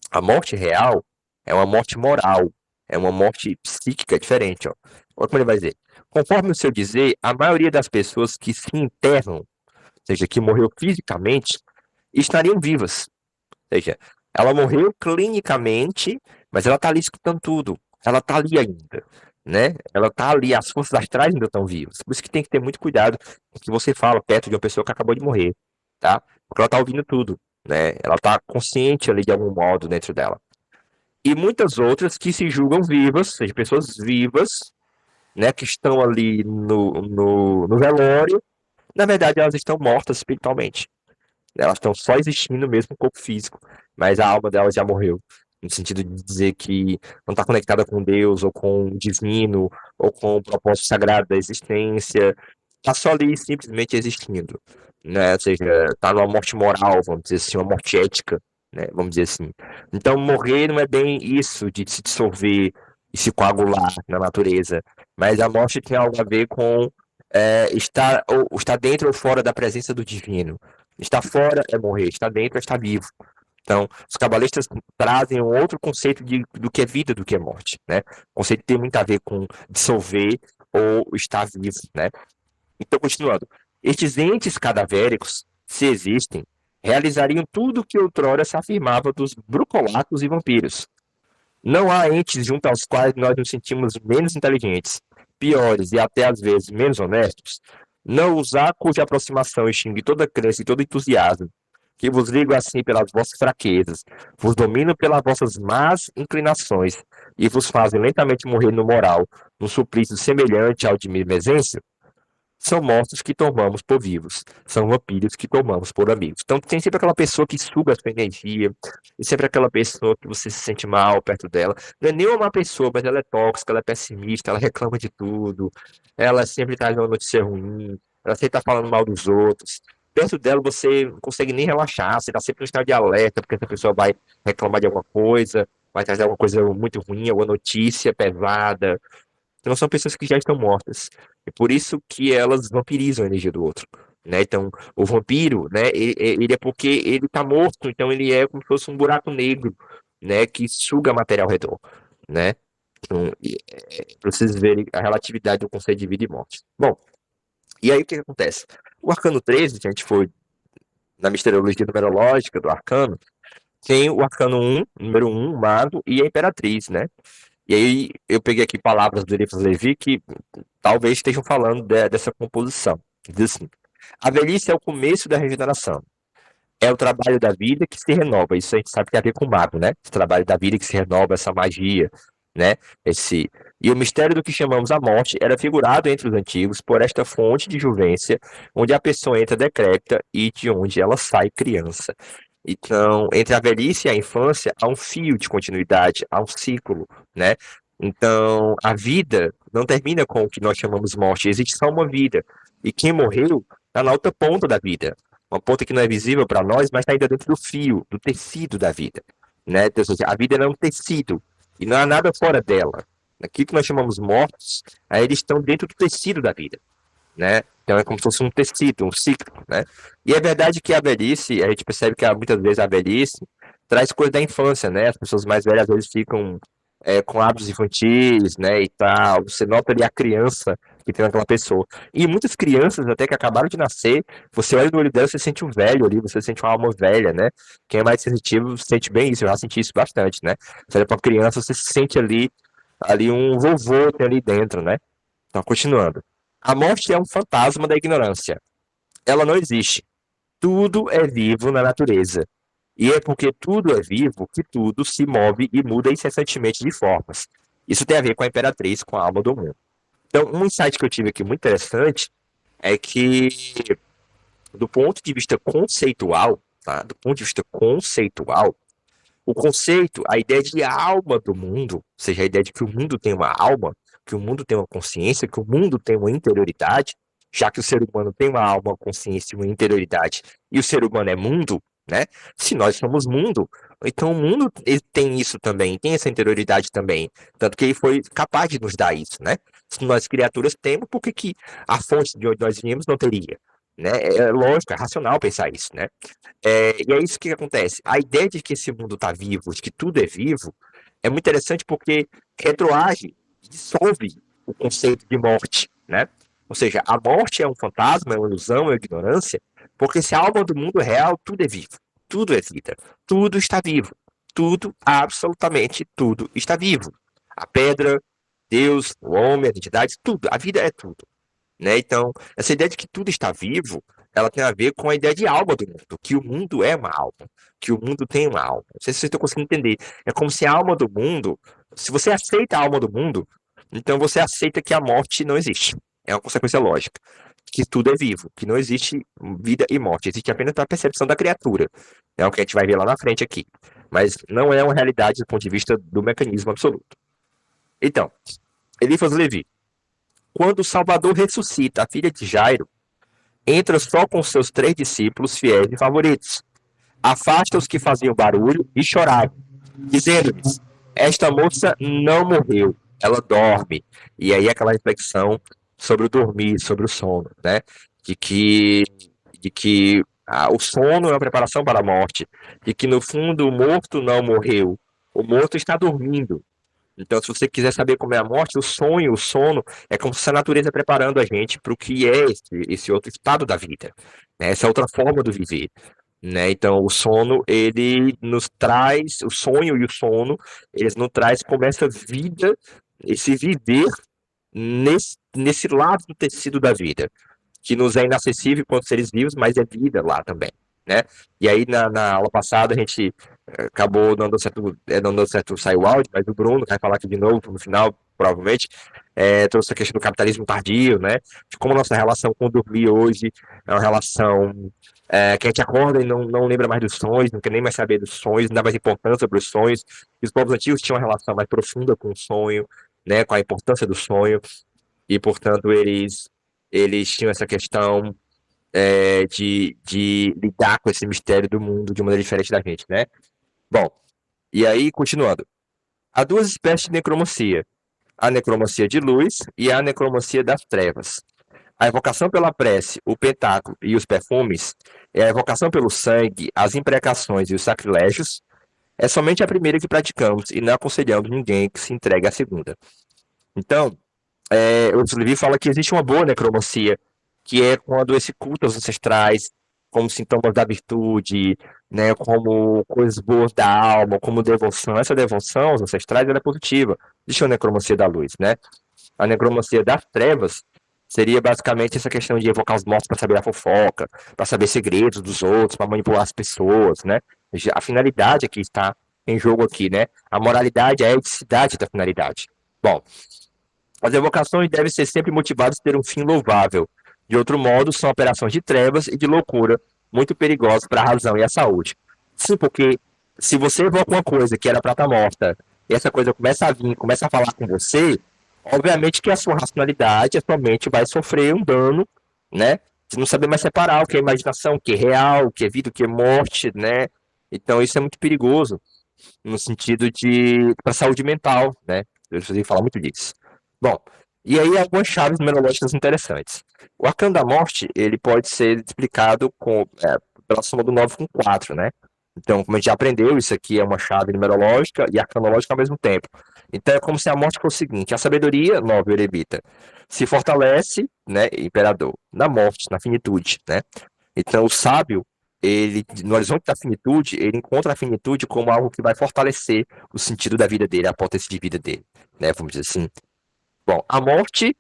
A morte real é uma morte moral, é uma morte psíquica diferente, ó. Olha como ele vai dizer. Conforme o seu dizer, a maioria das pessoas que se enterram, ou seja, que morreu fisicamente, estariam vivas. Ou seja, ela morreu clinicamente, mas ela está ali escutando tudo. Ela está ali ainda, né? Ela está ali, as forças astrais ainda estão vivas. Por isso que tem que ter muito cuidado com o que você fala perto de uma pessoa que acabou de morrer, tá? Porque ela está ouvindo tudo, né? Ela está consciente ali de algum modo dentro dela. E muitas outras que se julgam vivas, ou seja, pessoas vivas, né? Que estão ali no velório, na verdade elas estão mortas espiritualmente. Elas estão só existindo mesmo no corpo físico, mas a alma delas já morreu. No sentido de dizer que não está conectada com Deus, ou com o divino, ou com o propósito sagrado da existência. Está só ali simplesmente existindo. Né? Ou seja, está numa morte moral, vamos dizer assim, uma morte ética, né? Vamos dizer assim. Então, morrer não é bem isso de se dissolver e se coagular na natureza, mas a morte tem algo a ver com estar dentro ou fora da presença do divino. Estar fora é morrer, estar dentro é estar vivo. Então, os cabalistas trazem um outro conceito do que é vida, do que é morte, né? O conceito tem muito a ver com dissolver ou estar vivo, né? Então, continuando. Estes entes cadavéricos, se existem, realizariam tudo o que outrora se afirmava dos brucolacos e vampiros. Não há entes junto aos quais nós nos sentimos menos inteligentes, piores e até às vezes menos honestos. Não os há cuja aproximação extingue toda crença e todo entusiasmo, que vos ligo assim pelas vossas fraquezas, vos dominam pelas vossas más inclinações e vos fazem lentamente morrer no moral, num suplício semelhante ao de mimesência. São mortos que tomamos por vivos, são vampiros que tomamos por amigos. Então tem sempre aquela pessoa que suga a sua energia, e sempre aquela pessoa que você se sente mal perto dela. Não é nem uma má pessoa, mas ela é tóxica, ela é pessimista, ela reclama de tudo, ela sempre traz uma notícia ruim, ela sempre está falando mal dos outros. Perto dela você não consegue nem relaxar, você está sempre no estado de alerta, porque essa pessoa vai reclamar de alguma coisa, vai trazer alguma coisa muito ruim, alguma notícia pesada. Então são pessoas que já estão mortas. É por isso que elas vampirizam a energia do outro. Né? Então, o vampiro, né, ele é porque ele está morto, então ele é como se fosse um buraco negro, né, que suga a matéria ao redor, né? Então, para vocês verem a relatividade do conceito de vida e morte. Bom, e aí o que acontece? O arcano 13, que a gente foi na misteriologia numerológica do arcano, tem o arcano 1, número 1, o mago, e a imperatriz, né? E aí eu peguei aqui palavras do Eliphas Levi que talvez estejam falando dessa composição. Diz assim: a velhice é o começo da regeneração. É o trabalho da vida que se renova. Isso a gente sabe que tem a ver com o mago, né? Esse trabalho da vida que se renova, essa magia, né? E o mistério do que chamamos a morte era figurado entre os antigos por esta fonte de juvência, onde a pessoa entra decrépita e de onde ela sai criança. Então, entre a velhice e a infância, há um fio de continuidade, há um ciclo, né? Então, a vida não termina com o que nós chamamos morte, existe só uma vida. E quem morreu está na outra ponta da vida. Uma ponta que não é visível para nós, mas está ainda dentro do fio, do tecido da vida, né? Então, ou seja, a vida é um tecido e não há nada fora dela. Aquilo que nós chamamos mortos, aí eles estão dentro do tecido da vida, né? Então é como se fosse um tecido, um ciclo, né? E é verdade que a velhice, a gente percebe que muitas vezes a velhice traz coisa da infância, né? As pessoas mais velhas às vezes ficam com hábitos infantis, né? E tal. Você nota ali a criança que tem naquela pessoa. E muitas crianças, até que acabaram de nascer, você olha no olho dela, você sente um velho ali, você sente uma alma velha, né? Quem é mais sensitivo sente bem isso, eu já senti isso bastante, né? Você olha pra criança, você sente ali um vovô tem ali dentro, né? Então, continuando. A morte é um fantasma da ignorância. Ela não existe. Tudo é vivo na natureza. E é porque tudo é vivo que tudo se move e muda incessantemente de formas. Isso tem a ver com a imperatriz, com a alma do mundo. Então, um insight que eu tive aqui muito interessante é que, do ponto de vista conceitual, tá? Do ponto de vista conceitual, o conceito, a ideia de alma do mundo, ou seja, a ideia de que o mundo tem uma alma, que o mundo tem uma consciência, que o mundo tem uma interioridade, já que o ser humano tem uma alma, uma consciência e uma interioridade, e o ser humano é mundo, né? Se nós somos mundo, então o mundo ele tem isso também, tem essa interioridade também, tanto que ele foi capaz de nos dar isso, né? Se nós criaturas temos, por que que a fonte de onde nós viemos não teria? Né? É lógico, é racional pensar isso, né? E é isso que acontece. A ideia de que esse mundo está vivo, de que tudo é vivo, é muito interessante porque retroage, dissolve o conceito de morte, né? Ou seja, a morte é um fantasma, é uma ilusão, é uma ignorância, porque se a alma do mundo é real, tudo é vivo, tudo é vida, tudo está vivo, tudo, absolutamente tudo está vivo. A pedra, Deus, o homem, a entidade, tudo, a vida é tudo, né? Então, essa ideia de que tudo está vivo, ela tem a ver com a ideia de alma do mundo, que o mundo é uma alma, que o mundo tem uma alma. Não sei se vocês estão conseguindo entender. É como se a alma do mundo, se você aceita a alma do mundo, então você aceita que a morte não existe. É uma consequência lógica. Que tudo é vivo, que não existe vida e morte, existe apenas a percepção da criatura. É o que a gente vai ver lá na frente aqui. Mas não é uma realidade do ponto de vista do mecanismo absoluto. Então, Eliphas Levi, quando o Salvador ressuscita a filha de Jairo, entra só com seus 3 discípulos fiéis e favoritos. Afasta os que faziam barulho e choravam, dizendo-lhes: esta moça não morreu, ela dorme. E aí aquela reflexão sobre o dormir, sobre o sono, né? De que, de que o sono é uma preparação para a morte, de que no fundo o morto não morreu, o morto está dormindo. Então, se você quiser saber como é a morte, o sonho, o sono, é como se a natureza preparando a gente para o que é esse outro estado da vida, né? Essa outra forma do viver, né? Então, o sono, ele nos traz, o sonho e o sono, eles nos traz como essa vida, esse viver nesse lado do tecido da vida, que nos é inacessível enquanto seres vivos, mas é vida lá também, né? E aí, na aula passada, a gente acabou não dando certo sair o áudio, mas o Bruno vai falar aqui de novo no final, provavelmente, trouxe a questão do capitalismo tardio, né? De como nossa relação com o dormir hoje é uma relação que a gente acorda e não lembra mais dos sonhos, não quer nem mais saber dos sonhos, não dá mais importância para os sonhos. E os povos antigos tinham uma relação mais profunda com o sonho, né? Com a importância do sonho, e, portanto, eles tinham essa questão de lidar com esse mistério do mundo de maneira diferente da gente, né? Bom, e aí, continuando. Há 2 espécies de necromancia: a necromancia de luz e a necromancia das trevas. A evocação pela prece, o pentáculo e os perfumes, é a evocação pelo sangue, as imprecações e os sacrilégios, é somente a primeira que praticamos e não aconselhamos ninguém que se entregue à segunda. Então, o Levi fala que existe uma boa necromancia, que é quando esse culto aos ancestrais, como sintomas da virtude, né, como coisas boas da alma, como devoção. Essa devoção aos ancestrais ela é positiva. Existe a necromancia da luz, né? A necromancia das trevas seria basicamente essa questão de evocar os mortos para saber a fofoca, para saber segredos dos outros, para manipular as pessoas, né? A finalidade aqui está em jogo aqui, né? A moralidade é a eticidade da finalidade. Bom, as evocações devem ser sempre motivadas a ter um fim louvável. De outro modo, são operações de trevas e de loucura, muito perigosas para a razão e a saúde. Sim, porque se você evoca uma coisa que era para estar morta, e essa coisa começa a vir, começa a falar com você, obviamente que a sua racionalidade, a sua mente vai sofrer um dano, né? De não saber mais separar o que é imaginação, o que é real, o que é vida, o que é morte, né? Então isso é muito perigoso, no sentido de para a saúde mental, né? Eu preciso falar muito disso. Bom, e aí algumas chaves numerológicas interessantes. O arcano da morte, ele pode ser explicado pela soma do 9 com 4, né? Então, como a gente já aprendeu, isso aqui é uma chave numerológica e arcanológica ao mesmo tempo. Então, é como se a morte fosse o seguinte: a sabedoria, 9, Erebita, se fortalece, né, imperador, na morte, na finitude, né? Então, o sábio, ele, no horizonte da finitude, ele encontra a finitude como algo que vai fortalecer o sentido da vida dele, a potência de vida dele, né? Vamos dizer assim. Bom, a morte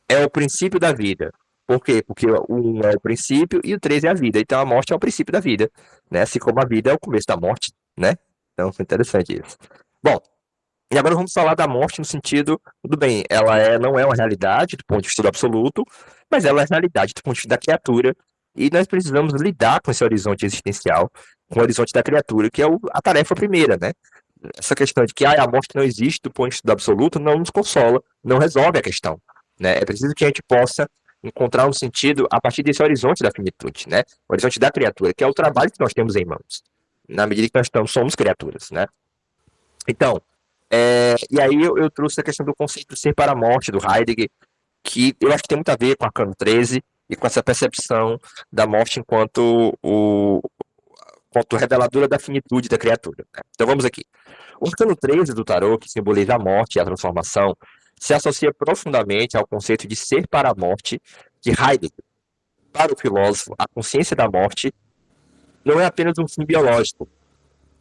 é o princípio da vida, Por quê? Porque o 1 é o princípio e o 3 é a vida. Então a morte é o princípio da vida, né? Assim como a vida é o começo da morte, né? Então foi interessante isso. Bom, e agora vamos falar da morte no sentido, tudo bem, ela não é uma realidade do ponto de vista do absoluto, mas ela é realidade do ponto de vista da criatura, e nós precisamos lidar com esse horizonte existencial, com o horizonte da criatura, que é a tarefa primeira, né? Essa questão de que a morte não existe do ponto de vista do absoluto não nos consola, não resolve a questão, né? É preciso que a gente possa encontrar um sentido a partir desse horizonte da finitude, né? O horizonte da criatura, que é o trabalho que nós temos em mãos, na medida que somos criaturas, né? Então, e aí eu trouxe a questão do conceito de ser para a morte, do Heidegger, que eu acho que tem muito a ver com a Arcano 13 e com essa percepção da morte enquanto reveladora da finitude da criatura, né? Então vamos aqui. O arcano 13 do tarô, que simboliza a morte e a transformação, se associa profundamente ao conceito de ser para a morte de Heidegger. Para o filósofo, a consciência da morte não é apenas um fim biológico,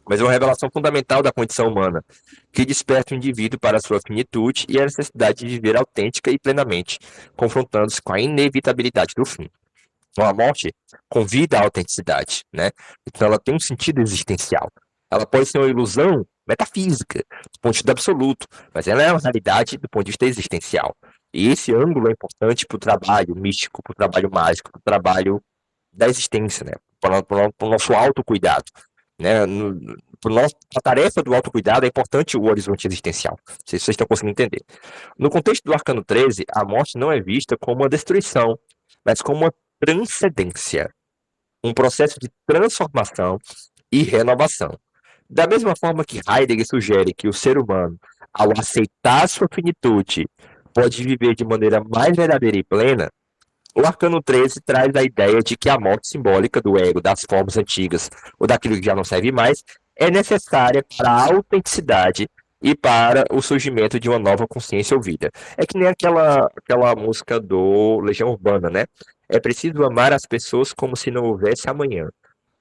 mas é uma revelação fundamental da condição humana, que desperta o indivíduo para a sua finitude e a necessidade de viver autêntica e plenamente, confrontando-se com a inevitabilidade do fim. Então, a morte convida à autenticidade, né? Então, ela tem um sentido existencial. Ela pode ser uma ilusão metafísica, do ponto de vista absoluto, mas ela é uma realidade do ponto de vista existencial. E esse ângulo é importante para o trabalho místico, para o trabalho mágico, para o trabalho da existência, né? Para o nosso autocuidado, né? A tarefa do autocuidado é importante o horizonte existencial. Não sei se vocês estão conseguindo entender. No contexto do Arcano 13, a morte não é vista como uma destruição, mas como uma transcendência, um processo de transformação e renovação. Da mesma forma que Heidegger sugere que o ser humano, ao aceitar sua finitude, pode viver de maneira mais verdadeira e plena, o Arcano 13 traz a ideia de que a morte simbólica do ego, das formas antigas ou daquilo que já não serve mais, é necessária para a autenticidade e para o surgimento de uma nova consciência ou vida. É que nem aquela música do Legião Urbana, né? É preciso amar as pessoas como se não houvesse amanhã.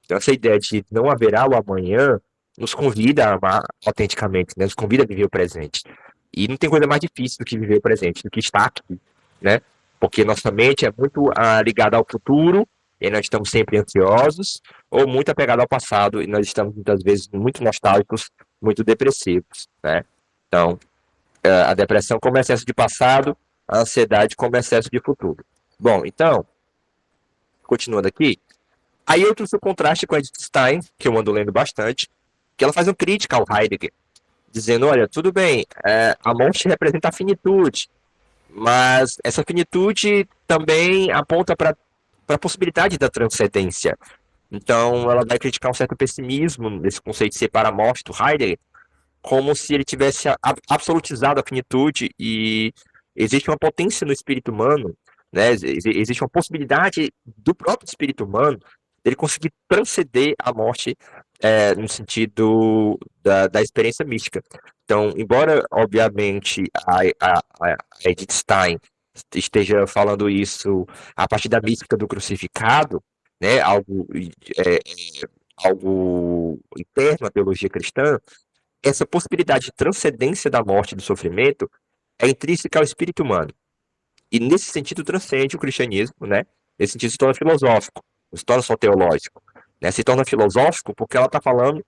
Então, essa ideia de não haverá o amanhã nos convida a amar autenticamente, né? Nos convida a viver o presente. E não tem coisa mais difícil do que viver o presente, do que estar aqui, né? Porque nossa mente é muito ligada ao futuro, e nós estamos sempre ansiosos, ou muito apegada ao passado, e nós estamos muitas vezes muito nostálgicos, muito depressivos, né? Então, a depressão como excesso de passado, a ansiedade como excesso de futuro. Bom, então, continuando aqui, aí eu trouxe o contraste com a Edith Stein, que eu ando lendo bastante, que ela faz uma crítica ao Heidegger, dizendo, olha, tudo bem, a morte representa a finitude, mas essa finitude também aponta para a possibilidade da transcendência. Então, ela vai criticar um certo pessimismo nesse conceito de separar a morte do Heidegger, como se ele tivesse absolutizado a finitude e existe uma potência no espírito humano, né? Existe uma possibilidade do próprio espírito humano dele conseguir transcender a morte no sentido da experiência mística. Então, embora, obviamente, a Edith Stein esteja falando isso a partir da mística do crucificado, né, é, algo interno à teologia cristã, essa possibilidade de transcendência da morte e do sofrimento é intrínseca ao espírito humano. E nesse sentido transcende o cristianismo, né? Nesse sentido se torna filosófico, não se torna só teológico, né? Se torna filosófico porque ela está falando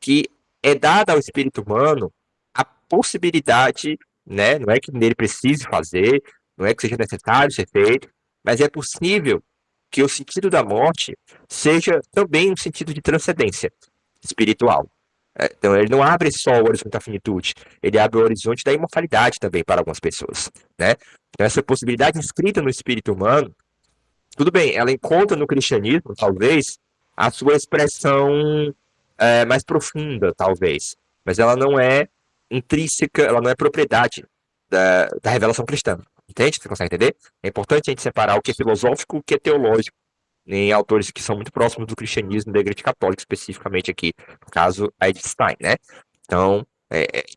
que é dada ao espírito humano a possibilidade, né? Não é que nele precise fazer, não é que seja necessário ser feito, mas é possível que o sentido da morte seja também um sentido de transcendência espiritual. Então, ele não abre só o horizonte da finitude, ele abre o horizonte da imortalidade também para algumas pessoas, né? Então, essa possibilidade inscrita no espírito humano, tudo bem, ela encontra no cristianismo, talvez, a sua expressão mais profunda, talvez, mas ela não é intrínseca, ela não é propriedade da revelação cristã. Entende? Você consegue entender? É importante a gente separar o que é filosófico e o que é teológico em autores que são muito próximos do cristianismo e da igreja católica, especificamente aqui, no caso, a Edith Stein, né? Então,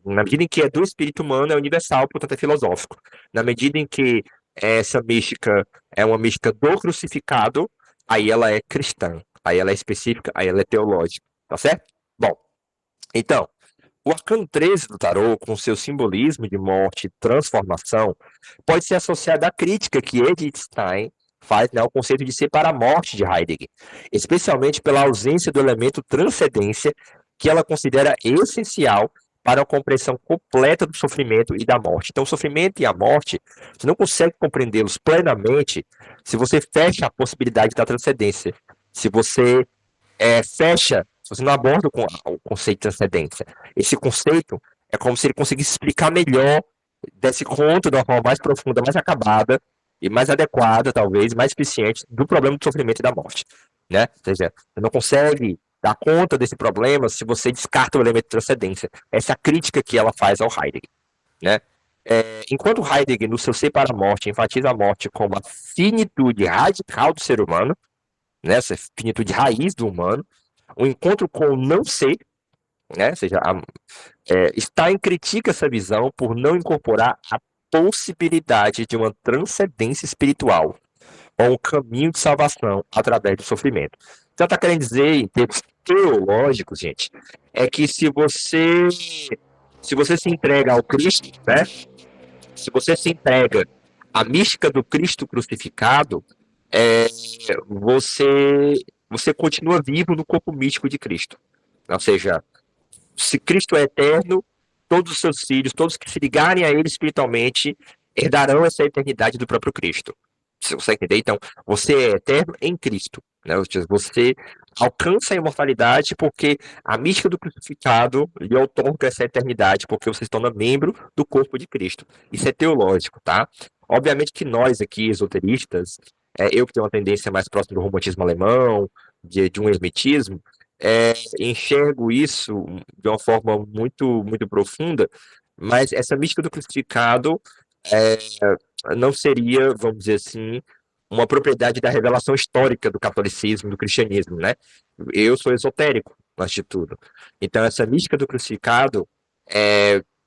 na medida em que é do espírito humano, é universal, portanto é filosófico. Na medida em que essa mística é uma mística do crucificado, aí ela é cristã, aí ela é específica, aí ela é teológica, tá certo? Bom, então, o arcano 13 do tarô, com seu simbolismo de morte e transformação, pode ser associado à crítica que Edith Stein faz, né, o conceito de ser para a morte de Heidegger, especialmente pela ausência do elemento transcendência, que ela considera essencial para a compreensão completa do sofrimento e da morte. Então, o sofrimento e a morte, você não consegue compreendê-los plenamente se você fecha a possibilidade da transcendência, se você fecha, se você não aborda o conceito de transcendência. Esse conceito é como se ele conseguisse explicar melhor, desse conta de uma forma mais profunda, mais acabada e mais adequada, talvez, mais eficiente do problema do sofrimento e da morte, né? Ou seja, você não consegue dar conta desse problema se você descarta o elemento de transcendência. Essa é a crítica que ela faz ao Heidegger, né? Enquanto Heidegger, no seu Ser para a Morte, enfatiza a morte como a finitude radical do ser humano, né, essa finitude raiz do humano, o encontro com o não ser, né, ou seja, Stein critica essa visão por não incorporar a possibilidade de uma transcendência espiritual ou um caminho de salvação através do sofrimento. Então, está querendo dizer, em termos teológicos, gente, é que se você se entrega ao Cristo, né, se você se entrega à mística do Cristo crucificado, é, você continua vivo no corpo místico de Cristo. Ou seja, se Cristo é eterno, todos os seus filhos, todos que se ligarem a ele espiritualmente, herdarão essa eternidade do próprio Cristo. Você consegue entender? Então, você é eterno em Cristo. Né? Você alcança a imortalidade porque a mística do crucificado lhe outorga essa eternidade, porque você se torna membro do corpo de Cristo. Isso é teológico, tá? Obviamente que nós aqui, esoteristas, eu que tenho uma tendência mais próxima do romantismo alemão, de um hermetismo, enxergo isso de uma forma muito, muito profunda, mas essa mística do crucificado é, não seria, vamos dizer assim, uma propriedade da revelação histórica do catolicismo, do cristianismo, né? Eu sou esotérico, antes de tudo. Então, essa mística do crucificado,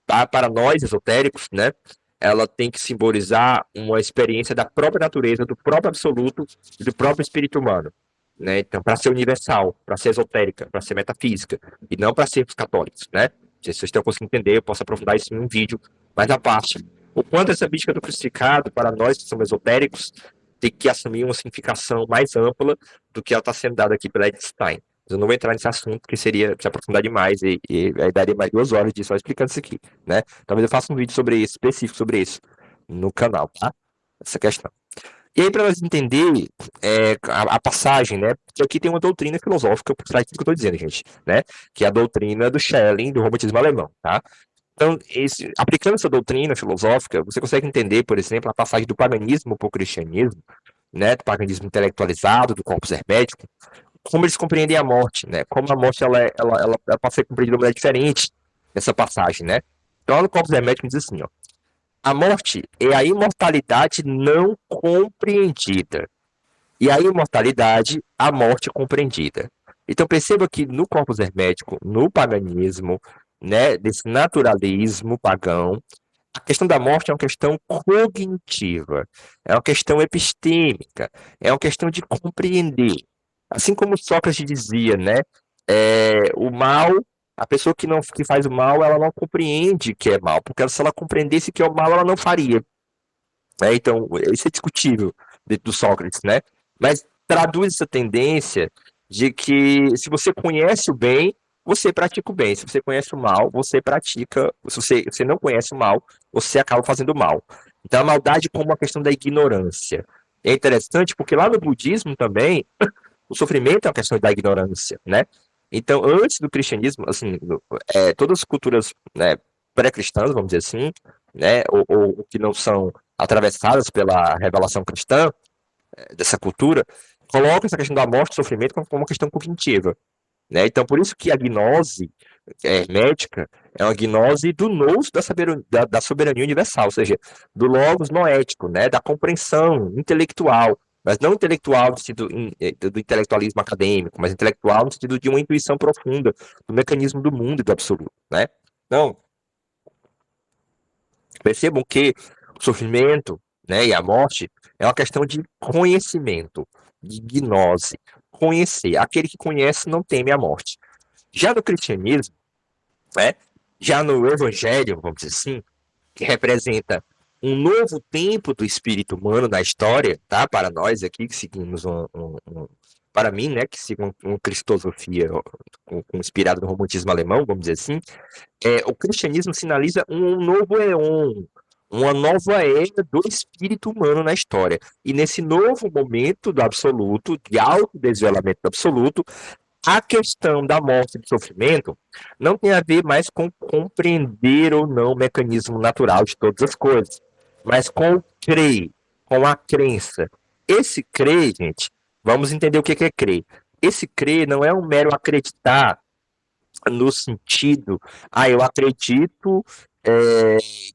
para nós esotéricos, né? Ela tem que simbolizar uma experiência da própria natureza, do próprio absoluto e do próprio espírito humano. Né? Então, para ser universal, para ser esotérica, para ser metafísica, e não para sermos católicos, né? Se vocês estão conseguindo entender, eu posso aprofundar isso em um vídeo mais à parte. O quanto essa mística do crucificado, para nós que somos esotéricos, tem que assumir uma significação mais ampla do que ela está sendo dada aqui pela Edith Stein. Eu não vou entrar nesse assunto, porque seria se aprofundar demais e aí daria mais 2 horas de só explicando isso aqui, né? Talvez eu faça um vídeo sobre isso, específico sobre isso, no canal, tá? Essa questão. E aí, para nós entender a passagem, né? Porque aqui tem uma doutrina filosófica por trás do que eu estou dizendo, gente, né? Que é a doutrina do Schelling, do romantismo alemão, tá? Então, aplicando essa doutrina filosófica, você consegue entender, por exemplo, a passagem do paganismo para o cristianismo, né? Do paganismo intelectualizado, do corpus hermético, como eles compreendem a morte, né? Como a morte ela pode ser compreendida de uma maneira diferente nessa passagem, né? Então, no corpus hermético diz assim, ó. A morte é a imortalidade não compreendida. E a imortalidade, a morte compreendida. Então perceba que no corpus hermético, no paganismo, né, desse naturalismo pagão, a questão da morte é uma questão cognitiva, é uma questão epistêmica, é uma questão de compreender. Assim como Sócrates dizia, né, o mal, a pessoa que faz o mal, ela não compreende que é mal, porque se ela compreendesse que é o mal, ela não faria. Né? Então, isso é discutível dentro do Sócrates, né? Mas traduz essa tendência de que se você conhece o bem, você pratica o bem. Se você conhece o mal, você pratica. Se você não conhece o mal, você acaba fazendo o mal. Então, a maldade como uma questão da ignorância. É interessante porque lá no budismo também, o sofrimento é uma questão da ignorância, né? Então, antes do cristianismo, assim, todas as culturas, né, pré-cristãs, vamos dizer assim, né, ou que não são atravessadas pela revelação cristã, dessa cultura, colocam essa questão da morte e sofrimento como uma questão cognitiva. Né? Então, por isso que a gnose hermética é uma gnose do nous da soberania universal, ou seja, do logos noético, né? Da compreensão intelectual, mas não intelectual no sentido do intelectualismo acadêmico, mas intelectual no sentido de uma intuição profunda do mecanismo do mundo e do absoluto. Né? Então, percebam que o sofrimento, né, e a morte é uma questão de conhecimento, de gnose. Conhecer. Aquele que conhece não teme a morte. Já no cristianismo, né, já no evangelho, vamos dizer assim, que representa um novo tempo do espírito humano na história, tá? Para nós aqui que seguimos para mim, né, que sigo uma cristosofia inspirada no romantismo alemão, vamos dizer assim, o cristianismo sinaliza um novo éon, uma nova era do espírito humano na história. E nesse novo momento do absoluto, de autodesvelamento do absoluto, a questão da morte e do sofrimento não tem a ver mais com compreender ou não o mecanismo natural de todas as coisas, mas com o crer, com a crença. Esse crer, gente, vamos entender o que é crer. Esse crer não é um mero acreditar no sentido, eu acredito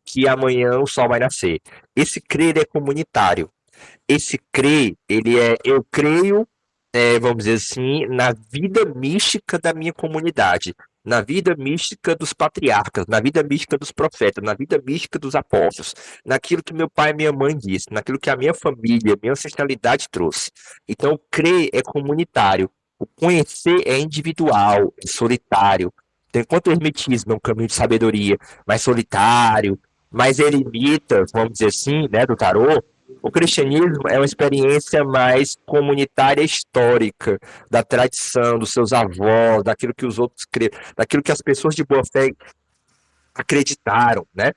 que amanhã o sol vai nascer. Esse crer é comunitário. Esse crer, eu creio, vamos dizer assim, na vida mística da minha comunidade, na vida mística dos patriarcas, na vida mística dos profetas, na vida mística dos apóstolos, naquilo que meu pai e minha mãe disse, naquilo que a minha família, minha ancestralidade trouxe. Então, crer é comunitário. O conhecer é individual, é solitário. Então, enquanto o hermetismo é um caminho de sabedoria mais solitário, mais eremita, vamos dizer assim, né, do tarô, o cristianismo é uma experiência mais comunitária histórica, da tradição, dos seus avós, daquilo que os outros creem, daquilo que as pessoas de boa fé acreditaram, né?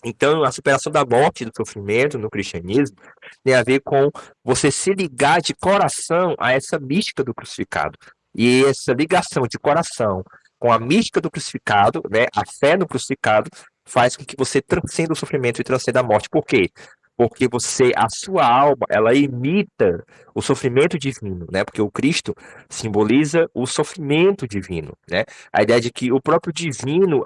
Então, a superação da morte e do sofrimento no cristianismo tem a ver com você se ligar de coração a essa mística do crucificado. E essa ligação de coração com a mística do crucificado, né, a fé no crucificado, faz com que você transcenda o sofrimento e transcenda a morte. Por quê? Porque a sua alma, ela imita o sofrimento divino, né? Porque o Cristo simboliza o sofrimento divino, né? A ideia de que o próprio divino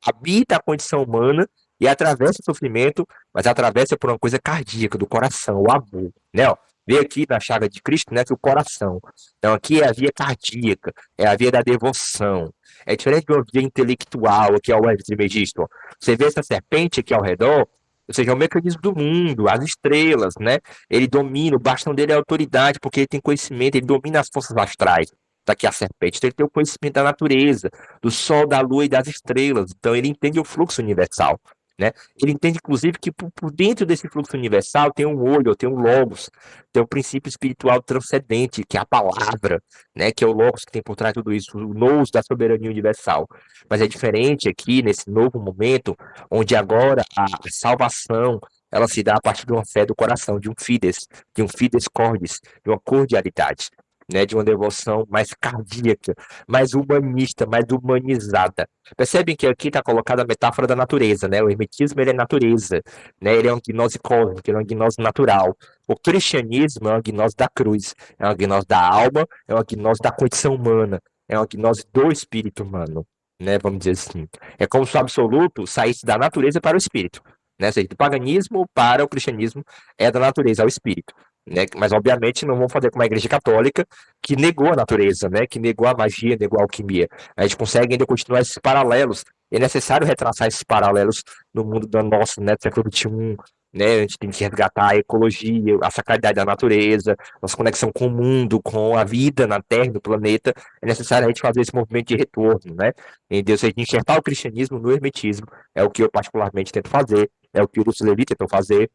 habita a condição humana e atravessa o sofrimento, mas atravessa por uma coisa cardíaca, do coração, o amor, né? Ó, vê aqui na chaga de Cristo, né, que o coração. Então aqui é a via cardíaca, é a via da devoção. É diferente de uma via intelectual, que é o Hermes Trismegisto. Você vê essa serpente aqui ao redor, ou seja, é o mecanismo do mundo, as estrelas, né? Ele domina, o bastão dele é a autoridade, porque ele tem conhecimento, ele domina as forças astrais. Daqui a serpente, então ele tem o conhecimento da natureza, do sol, da lua e das estrelas. Então ele entende o fluxo universal. Né? Ele entende, inclusive, que por dentro desse fluxo universal tem um olho, tem um logos, tem um princípio espiritual transcendente, que é a palavra, né? Que é o logos que tem por trás de tudo isso, o nous da soberania universal. Mas é diferente aqui, nesse novo momento, onde agora a salvação ela se dá a partir de uma fé do coração, de um fides cordis, de uma cordialidade. Né, de uma devoção mais cardíaca, mais humanista, mais humanizada. Percebem que aqui está colocada a metáfora da natureza, né? O hermetismo ele é natureza, né? Ele é uma gnose cósmica, ele é uma gnose natural. O cristianismo é uma gnose da cruz, é uma gnose da alma, é uma gnose da condição humana, é uma gnose do espírito humano, né? Vamos dizer assim. É como se o absoluto saísse da natureza para o espírito, né? Ou seja, do paganismo para o cristianismo é da natureza ao espírito. Né? Mas, obviamente, não vamos fazer como a Igreja Católica, que negou a natureza, né? Que negou a magia, negou a alquimia. A gente consegue ainda continuar esses paralelos. É necessário retraçar esses paralelos no mundo do nosso, né, do século XXI. Né? A gente tem que resgatar a ecologia, a sacralidade da natureza, nossa conexão com o mundo, com a vida na Terra, no planeta. É necessário a gente fazer esse movimento de retorno, né? Em Deus, a gente enxertar o cristianismo no hermetismo. É o que eu particularmente tento fazer, é o que o Lúcio Levi tentou fazer,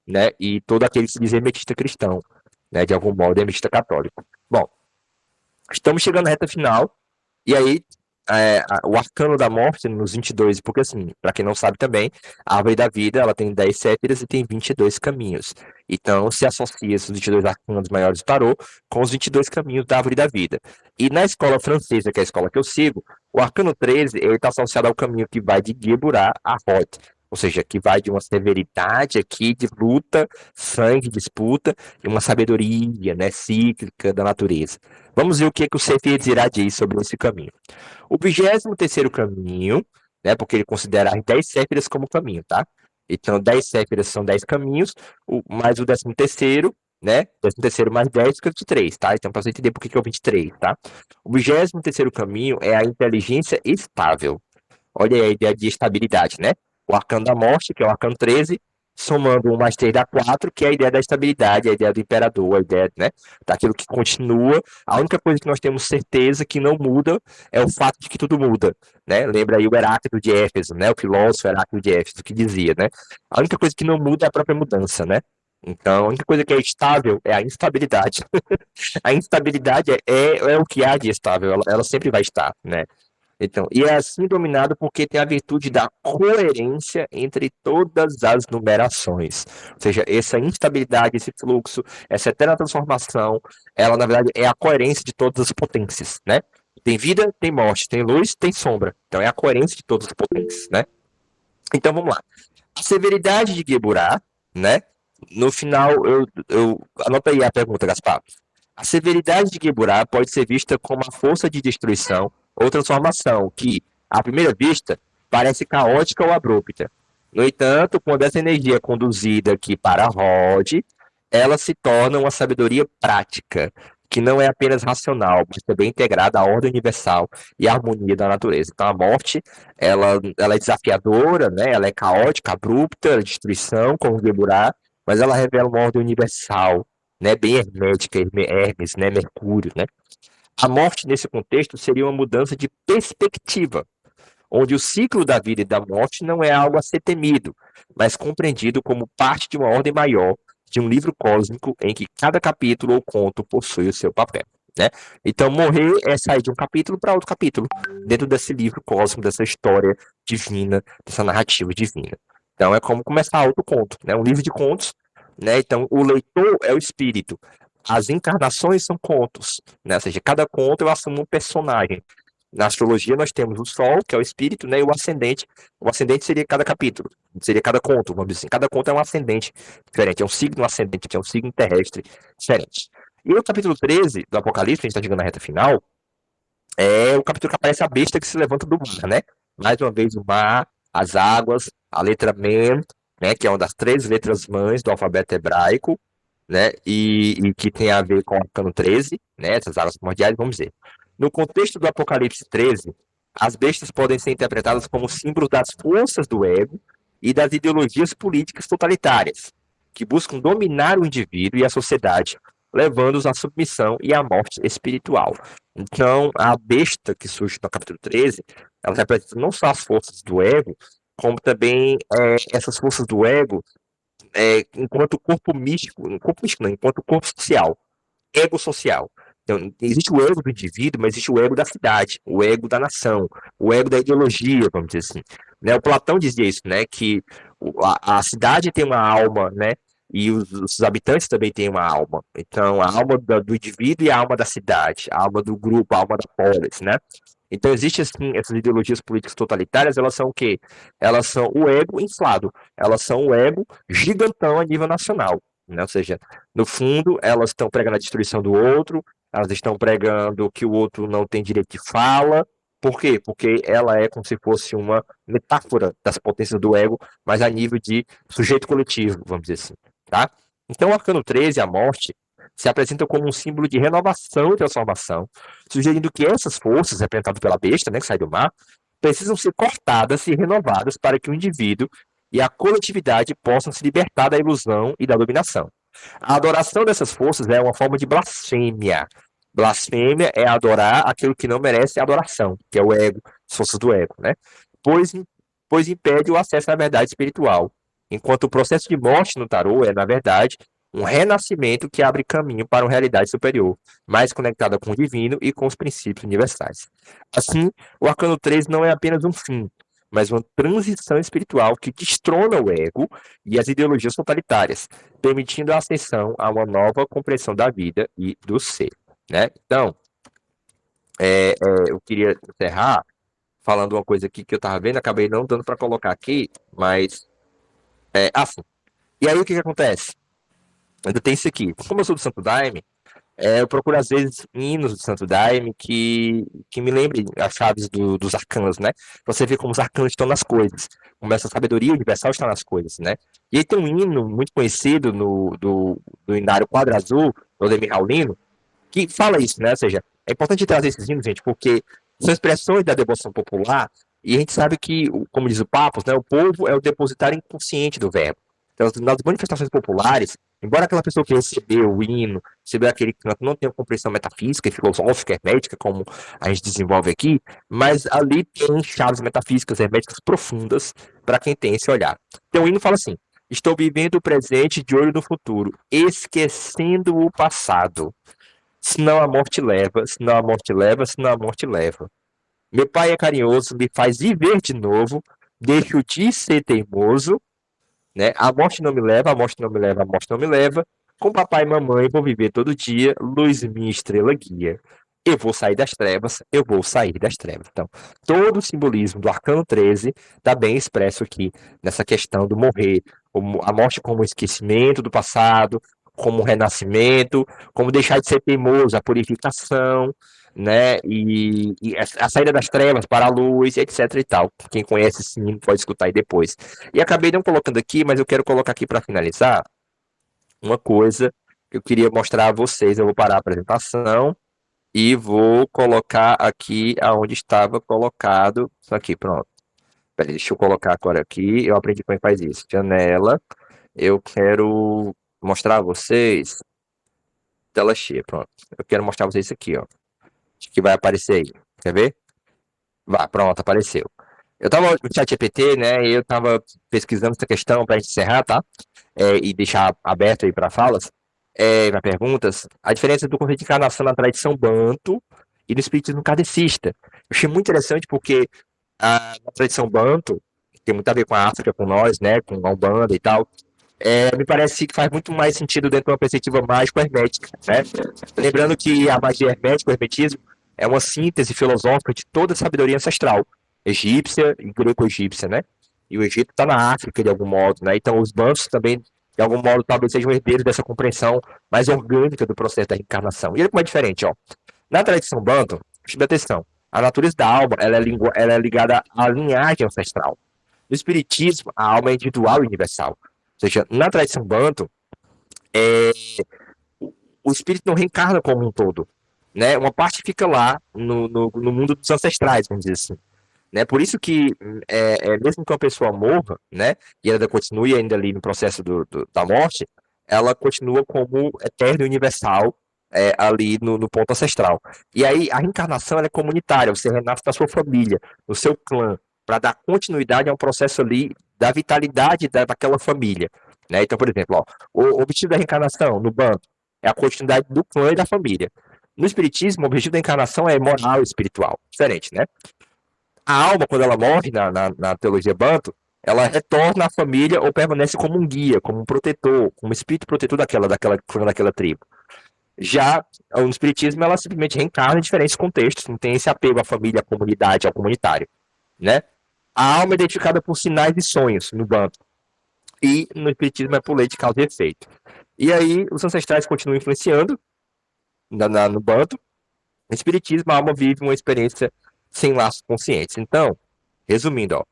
né? E todo aquele que se diz hermetista cristão, né? De algum modo, hermetista católico. Bom, estamos chegando na reta final, e aí o arcano da morte nos 22, porque assim, para quem não sabe também, a árvore da vida ela tem 10 séfiras e tem 22 caminhos. Então se associa esses 22 arcanos maiores do tarô com os 22 caminhos da árvore da vida. E na escola francesa, que é a escola que eu sigo, o arcano 13 ele está associado ao caminho que vai de Geburah a Roth. Ou seja, que vai de uma severidade aqui, de luta, sangue, disputa, e uma sabedoria, né, cíclica da natureza. Vamos ver o que o Sefer irá dizer sobre esse caminho. O 23º caminho, né, porque ele considera as 10 séfiras como caminho, tá? Então, 10 séfiras são 10 caminhos, mais o 13º, né? 13º mais 10 fica 23, tá? Então, para você entender por que é o 23, tá? O 23º caminho é a inteligência estável. Olha aí a ideia de estabilidade, né? O arcano da morte, que é o arcano 13, somando 1 mais 3 dá 4, que é a ideia da estabilidade, a ideia do imperador, a ideia, né, daquilo que continua. A única coisa que nós temos certeza que não muda é o fato de que tudo muda, né? Lembra aí o Heráclito de Éfeso, né? O filósofo Heráclito de Éfeso que dizia, né? A única coisa que não muda é a própria mudança, né? Então, a única coisa que é estável é a instabilidade. A instabilidade é o que há de estável, ela sempre vai estar, né? Então, e é assim dominado porque tem a virtude da coerência entre todas as numerações. Ou seja, essa instabilidade, esse fluxo, essa eterna transformação, ela, na verdade, é a coerência de todas as potências, né? Tem vida, tem morte, tem luz, tem sombra. Então, é a coerência de todas as potências, né? Então, vamos lá. A severidade de Geburá, né? No final, eu anota aí a pergunta, Gaspar. A severidade de Geburá pode ser vista como a força de destruição ou transformação que, à primeira vista, parece caótica ou abrupta. No entanto, quando essa energia é conduzida aqui para Rod, ela se torna uma sabedoria prática, que não é apenas racional, mas também integrada à ordem universal e à harmonia da natureza. Então, a morte, ela é desafiadora, né? Ela é caótica, abrupta, destruição, como Geburá, mas ela revela uma ordem universal, né, bem hermética, Hermes, né, Mercúrio, né? A morte, nesse contexto, seria uma mudança de perspectiva, onde o ciclo da vida e da morte não é algo a ser temido, mas compreendido como parte de uma ordem maior, de um livro cósmico em que cada capítulo ou conto possui o seu papel. Né? Então, morrer é sair de um capítulo para outro capítulo, dentro desse livro cósmico, dessa história divina, dessa narrativa divina. Então, é como começar outro conto, né? Um livro de contos, né? Então, o leitor é o espírito. As encarnações são contos, né? Ou seja, cada conto eu assumo um personagem. Na astrologia, nós temos o Sol, que é o espírito, né, e o ascendente. O ascendente seria cada capítulo, seria cada conto, vamos dizer assim. Cada conto é um ascendente diferente, é um signo ascendente, é um signo terrestre diferente. E o capítulo 13 do Apocalipse, a gente está chegando na reta final, é o capítulo que aparece a besta que se levanta do mar, né? Mais uma vez, o mar, as águas, a letra Mem, né, que é uma das 3 letras mães do alfabeto hebraico, né, e que tem a ver com o arcano 13, né, essas águas primordiais, vamos dizer. No contexto do Apocalipse 13, as bestas podem ser interpretadas como símbolos das forças do ego e das ideologias políticas totalitárias, que buscam dominar o indivíduo e a sociedade, levando-os à submissão e à morte espiritual. Então, a besta que surge no capítulo 13, ela representa não só as forças do ego, como também essas forças do ego enquanto corpo místico não, enquanto corpo social, ego social. Então, existe o ego do indivíduo, mas existe o ego da cidade, o ego da nação, o ego da ideologia, vamos dizer assim. Né? O Platão dizia isso, né? Que a cidade tem uma alma, né? E os habitantes também têm uma alma. Então, a alma do indivíduo e a alma da cidade, a alma do grupo, a alma da polis, né? Então, existem, assim, essas ideologias políticas totalitárias, elas são o quê? Elas são o ego inflado, elas são o ego gigantão a nível nacional, né? Ou seja, no fundo, elas estão pregando a destruição do outro, elas estão pregando que o outro não tem direito de fala. Por quê? Porque ela é como se fosse uma metáfora das potências do ego, mas a nível de sujeito coletivo, vamos dizer assim, tá? Então, o arcano 13, a morte, se apresenta como um símbolo de renovação e transformação, sugerindo que essas forças, representadas pela besta, né, que sai do mar, precisam ser cortadas e renovadas para que o indivíduo e a coletividade possam se libertar da ilusão e da dominação. A adoração dessas forças é uma forma de blasfêmia. Blasfêmia é adorar aquilo que não merece adoração, que é o ego, as forças do ego, né? Pois, pois impede o acesso à verdade espiritual. Enquanto o processo de morte no tarô é, na verdade, um renascimento que abre caminho para uma realidade superior, mais conectada com o divino e com os princípios universais. Assim, o arcano 3 não é apenas um fim, mas uma transição espiritual que destrona o ego e as ideologias totalitárias, permitindo a ascensão a uma nova compreensão da vida e do ser. Né? Então, eu queria encerrar falando uma coisa aqui que eu estava vendo, acabei não dando para colocar aqui, mas assim. E aí o que, que acontece? Ainda tem isso aqui. Como eu sou do Santo Daime, eu procuro às vezes hinos do Santo Daime que me lembrem as chaves dos arcanos, né? Pra você ver como os arcanos estão nas coisas, como essa sabedoria universal está nas coisas, né? E aí tem um hino muito conhecido do Inário Quadro Azul, do Ademir Raulino, que fala isso, né? Ou seja, é importante trazer esses hinos, gente, porque são expressões da devoção popular e a gente sabe que, como diz o Papos, né, o povo é o depositário inconsciente do verbo. Então, nas manifestações populares, embora aquela pessoa que recebeu o hino, recebeu aquele canto, não tenha compreensão metafísica e filosófica, hermética, como a gente desenvolve aqui, mas ali tem chaves metafísicas, herméticas profundas para quem tem esse olhar. Então, o hino fala assim: estou vivendo o presente de olho no futuro, esquecendo o passado. Senão a morte leva, senão a morte leva, senão a morte leva. Meu pai é carinhoso, me faz viver de novo, deixo de ser teimoso, né? A morte não me leva, a morte não me leva, a morte não me leva. Com papai e mamãe vou viver todo dia, luz minha estrela guia. Eu vou sair das trevas, eu vou sair das trevas. Então, todo o simbolismo do Arcano 13 está bem expresso aqui nessa questão do morrer, a morte como esquecimento do passado, como renascimento, como deixar de ser teimoso, a purificação, né? E a saída das trevas para a luz, etc e tal. Quem conhece sim pode escutar aí depois. E acabei não colocando aqui, mas eu quero colocar aqui para finalizar uma coisa que eu queria mostrar a vocês. Eu vou parar a apresentação e vou colocar aqui aonde estava colocado. Isso aqui, pronto. Peraí, deixa eu colocar agora aqui. Eu aprendi como é que faz isso. Janela. Eu quero mostrar a vocês. Tela cheia, pronto. Eu quero mostrar a vocês isso aqui, ó. Acho que vai aparecer aí. Quer ver? Vá, pronto, apareceu. Eu tava no chat GPT, né? E eu tava pesquisando essa questão para encerrar, tá? E deixar aberto aí para falas, para perguntas, a diferença do conceito de encarnação na tradição banto e no espiritismo kardecista. Eu achei muito interessante porque na tradição banto, que tem muito a ver com a África, com nós, né? Com a Umbanda e tal, me parece que faz muito mais sentido dentro de uma perspectiva mágico-hermética, né? Lembrando que a magia hermética, o hermetismo, é uma síntese filosófica de toda a sabedoria ancestral, egípcia e greco-egípcia, né? E o Egito está na África, de algum modo, né? Então, os bantos também, de algum modo, talvez sejam herdeiros dessa compreensão mais orgânica do processo da reencarnação. E olha como é diferente, ó. Na tradição banto, preste atenção, a natureza da alma, ela é ligada à linhagem ancestral. No espiritismo, a alma é individual e universal. Ou seja, na tradição banto, é, o espírito não reencarna como um todo. Né? Uma parte fica lá no mundo dos ancestrais, vamos dizer assim. Né? Por isso que, mesmo que uma pessoa morra, né, e ela continue ainda ali no processo da morte, ela continua como eterno e universal ali no ponto ancestral. E aí a reencarnação ela é comunitária, você renasce na sua família, no seu clã, para dar continuidade a um processo ali da vitalidade daquela família. Né? Então, por exemplo, ó, o objetivo da reencarnação no bando é a continuidade do clã e da família. No espiritismo, o objetivo da encarnação é moral e espiritual. Diferente, né? A alma, quando ela morre na teologia Banto, ela retorna à família ou permanece como um guia, como um protetor, como um espírito protetor daquela tribo. Já no espiritismo, ela simplesmente reencarna em diferentes contextos, não tem esse apego à família, à comunidade, ao comunitário, né? A alma é identificada por sinais e sonhos no Banto. E no espiritismo é por lei de causa e efeito. E aí, os ancestrais continuam influenciando no Banto. No espiritismo, a alma vive uma experiência sem laços conscientes. Então, resumindo, ó,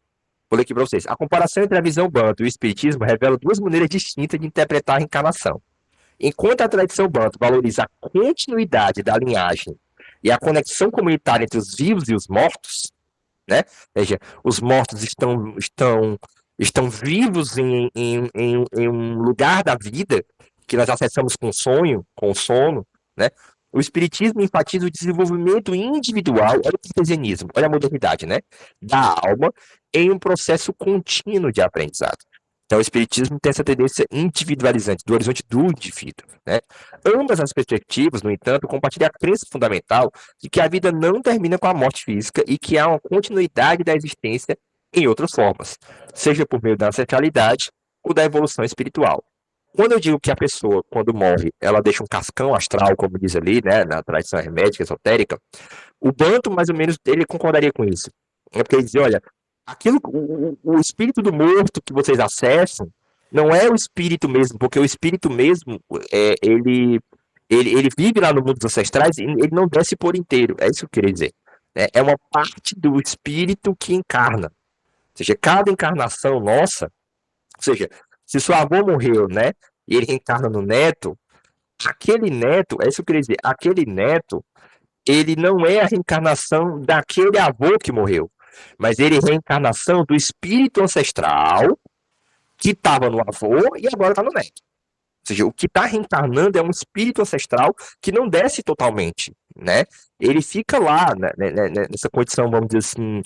vou ler aqui para vocês. A comparação entre a visão banto e o espiritismo revela duas maneiras distintas de interpretar a reencarnação. Enquanto a tradição banto valoriza a continuidade da linhagem e a conexão comunitária entre os vivos e os mortos, né? Veja, os mortos estão vivos em um lugar da vida que nós acessamos com sonho, com o sono, né? O espiritismo enfatiza o desenvolvimento individual, olha o cartesianismo, olha a modernidade, né? Da alma em um processo contínuo de aprendizado. Então, o espiritismo tem essa tendência individualizante, do horizonte do indivíduo, né? Ambas as perspectivas, no entanto, compartilham a crença fundamental de que a vida não termina com a morte física e que há uma continuidade da existência em outras formas, seja por meio da ancestralidade ou da evolução espiritual. Quando eu digo que a pessoa, quando morre, ela deixa um cascão astral, como diz ali, né, na tradição hermética, esotérica, o Banto, mais ou menos, ele concordaria com isso. É porque ele dizia, olha, o espírito do morto que vocês acessam não é o espírito mesmo, porque o espírito mesmo, ele vive lá no mundo dos ancestrais e ele não desce por inteiro. É isso que eu queria dizer. É uma parte do espírito que encarna. Ou seja, cada encarnação nossa, ou seja, se seu avô morreu, né, e ele reencarna no neto, aquele neto, é isso que eu queria dizer, aquele neto, ele não é a reencarnação daquele avô que morreu, mas ele é a reencarnação do espírito ancestral que estava no avô e agora está no neto. Ou seja, o que está reencarnando é um espírito ancestral que não desce totalmente, né? Ele fica lá, nessa condição, vamos dizer assim,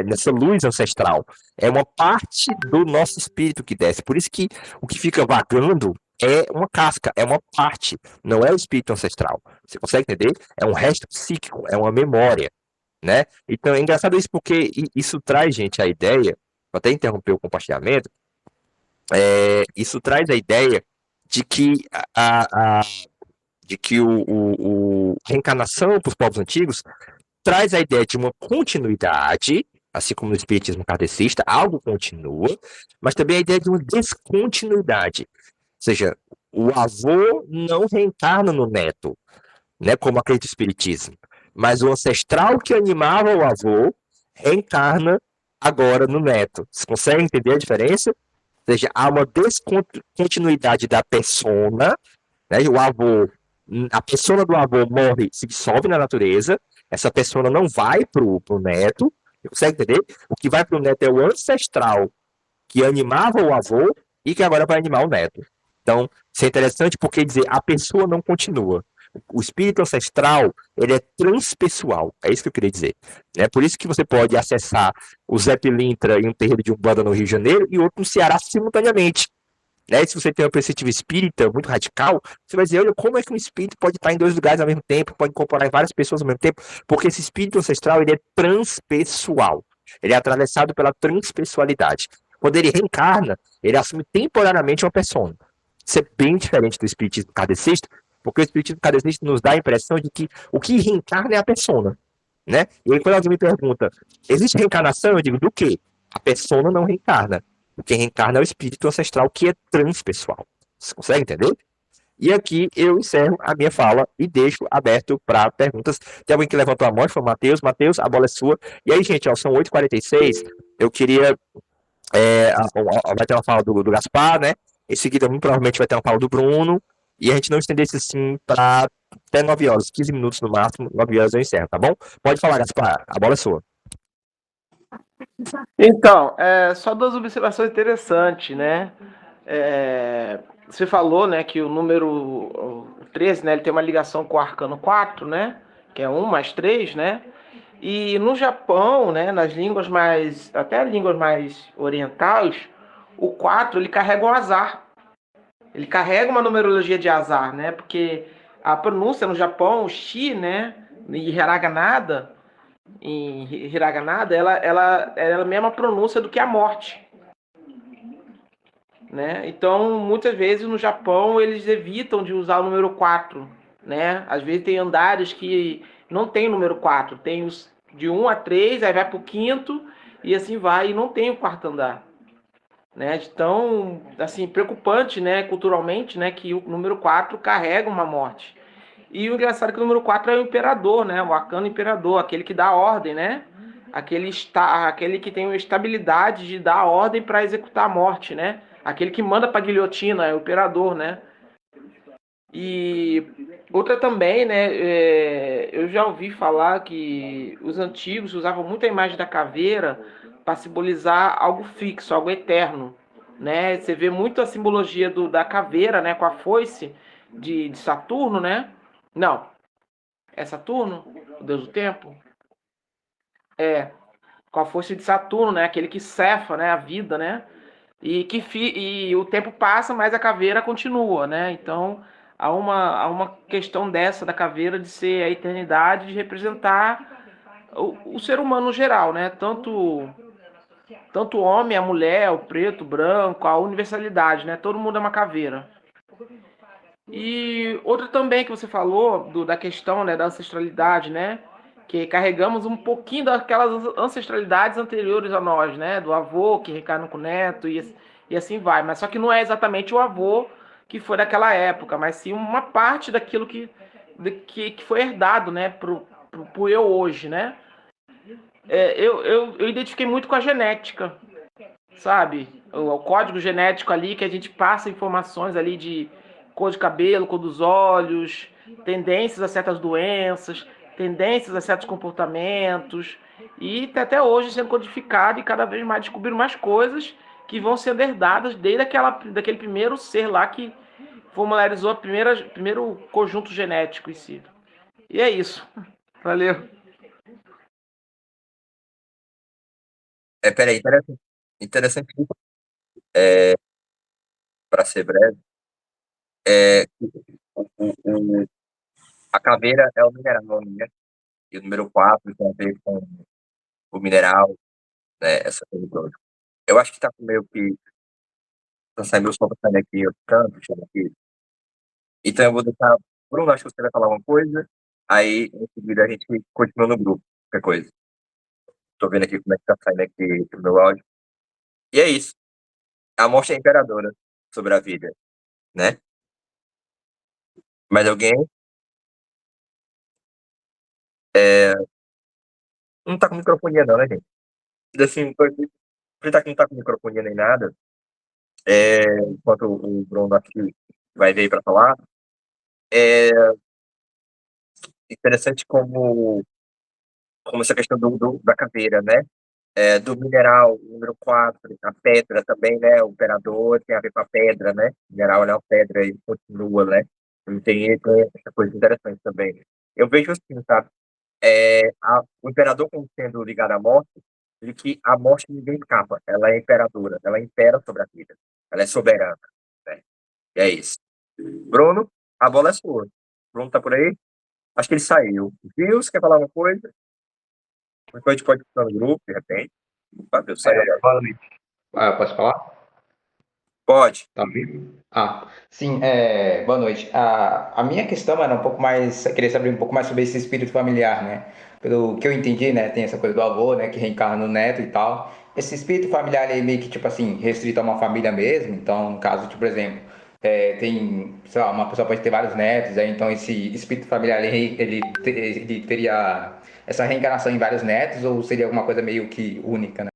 nessa luz ancestral. É uma parte do nosso espírito que desce. Por isso que o que fica vagando é uma casca, é uma parte, não é o espírito ancestral. Você consegue entender? É um resto psíquico, é uma memória, né? Então é engraçado isso porque isso traz, gente, a ideia, vou até interromper o compartilhamento, isso traz a ideia de que a reencarnação para os povos antigos traz a ideia de uma continuidade, assim como no espiritismo kardecista, algo continua, mas também a ideia de uma descontinuidade. Ou seja, o avô não reencarna no neto, né, como acredita o espiritismo, mas o ancestral que animava o avô reencarna agora no neto. Você consegue entender a diferença? Ou seja, há uma descontinuidade da persona, né? O avô, a persona do avô morre, se dissolve na natureza, essa persona não vai pro neto, consegue entender? O que vai pro neto é o ancestral que animava o avô e que agora vai animar o neto. Então, isso é interessante porque dizer a pessoa não continua. O espírito ancestral, ele é transpessoal. É isso que eu queria dizer. É por isso que você pode acessar o Zé Pilintra em um terreiro de Umbanda no Rio de Janeiro e outro no Ceará simultaneamente. Né? E se você tem uma perspectiva espírita muito radical, você vai dizer, olha, como é que um espírito pode estar em dois lugares ao mesmo tempo, pode incorporar várias pessoas ao mesmo tempo, porque esse espírito ancestral, ele é transpessoal. Ele é atravessado pela transpessoalidade. Quando ele reencarna, ele assume temporariamente uma persona. Isso é bem diferente do espiritismo kardecista, porque o espiritismo kardecista nos dá a impressão de que o que reencarna é a persona. Né? E aí, quando alguém me pergunta, existe reencarnação? Eu digo, do quê? A persona não reencarna. O que reencarna é o espírito ancestral, que é transpessoal. Você consegue entender? E aqui eu encerro a minha fala e deixo aberto para perguntas. Tem alguém que levantou a mão? Foi o Matheus. Matheus, a bola é sua. E aí, gente, ó, são 8h46. Eu queria. Vai ter uma fala do Gaspar, né? Em seguida, muito provavelmente, vai ter uma fala do Bruno. E a gente não estendesse assim para até 9 horas, 15 minutos no máximo. 9 horas eu encerro, tá bom? Pode falar, Gaspar. A bola é sua. Então, só duas observações interessantes, né? Você falou, né, que o número 13, né, ele tem uma ligação com o arcano 4, né? Que é 1 mais 3, né? E no Japão, né, nas línguas mais, até línguas mais orientais, o 4 ele carrega um azar. Ele carrega uma numerologia de azar, né? Porque a pronúncia no Japão, o shi, né, e hiraganada, ela é a mesma pronúncia do que a morte, né? Então, muitas vezes no Japão eles evitam de usar o número 4, né? Às vezes tem andares que não tem o número 4, tem os de 1 a 3, aí vai para o quinto e assim vai, e não tem o quarto andar, né? Então, assim, preocupante, né, culturalmente, né, que o número 4 carrega uma morte. E o engraçado é que o número 4 é o imperador, né? O arcano imperador, aquele que dá ordem, né? Aquele que tem uma estabilidade de dar ordem para executar a morte, né? Aquele que manda para a guilhotina, é o imperador, né? E outra também, né? Eu já ouvi falar que os antigos usavam muito a imagem da caveira para simbolizar algo fixo, algo eterno, né? Você vê muito a simbologia da caveira, né? Com a foice de Saturno, né? Não, é Saturno, o deus do tempo? É, com a força de Saturno, né? Aquele que cefa, né? A vida, né? E o tempo passa, mas a caveira continua, né? Então há uma questão dessa da caveira de ser a eternidade, de representar o ser humano no geral, né? Tanto o homem, a mulher, o preto, o branco, a universalidade, né? Todo mundo é uma caveira. E outra também que você falou da questão, né, da ancestralidade, né? Que carregamos um pouquinho daquelas ancestralidades anteriores a nós, né? Do avô que reencarna com o neto e assim vai. Mas só que não é exatamente o avô que foi daquela época, mas sim uma parte daquilo que foi herdado, né? Pro eu hoje, né? Eu identifiquei muito com a genética, sabe? O código genético ali que a gente passa informações ali de cor de cabelo, cor dos olhos, tendências a certas doenças, tendências a certos comportamentos, e tá até hoje sendo codificado e cada vez mais descobrindo mais coisas que vão sendo herdadas desde daquele primeiro ser lá que formularizou primeiro conjunto genético em si. E é isso. Valeu. Peraí, interessante, interessante para ser breve, é, o- a caveira é o mineral, né? E o número 4 tem a ver com o mineral, né? Essa coisa toda. Eu acho que tá meio que. Tá saindo meu som tá saindo aqui, eu canto, chama aqui. Então eu vou deixar. Bruno, acho que você vai falar uma coisa, aí em seguida a gente continua no grupo, qualquer coisa. Tô vendo aqui como é que tá saindo aqui o meu áudio. E é isso. A morte é imperadora sobre a vida, né? Mas alguém não tá com microfonia, não, né, gente? Assim, aproveitar que não tá com microfonia nem nada, enquanto o Bruno aqui vai vir para falar, é interessante como essa questão da caveira, né? Do mineral, número 4 a pedra também, né? O imperador tem a ver com a pedra, né? O mineral é uma pedra e continua, né? E tem essa coisa interessante também. Eu vejo assim, sabe? O imperador como sendo ligado à morte, de que a morte ninguém escapa, ela é imperadora, ela impera sobre a vida, ela é soberana, né? E é isso. Bruno, a bola é sua. Bruno tá por aí? Acho que ele saiu. Viu? Você quer falar uma coisa? Depois a gente pode ficar no grupo, de repente. Fábio, saiu agora. Boa noite. Posso falar? Pode. Tá ouvindo? Sim, boa noite. A minha questão era um pouco mais, eu queria saber um pouco mais sobre esse espírito familiar, né? Pelo que eu entendi, né, tem essa coisa do avô, né, que reencarna no neto e tal. Esse espírito familiar, ele é meio que, tipo assim, restrito a uma família mesmo. Então, no caso, tipo, por exemplo, tem, sei lá, uma pessoa pode ter vários netos, aí, então esse espírito familiar, ele teria essa reencarnação em vários netos, ou seria alguma coisa meio que única, né?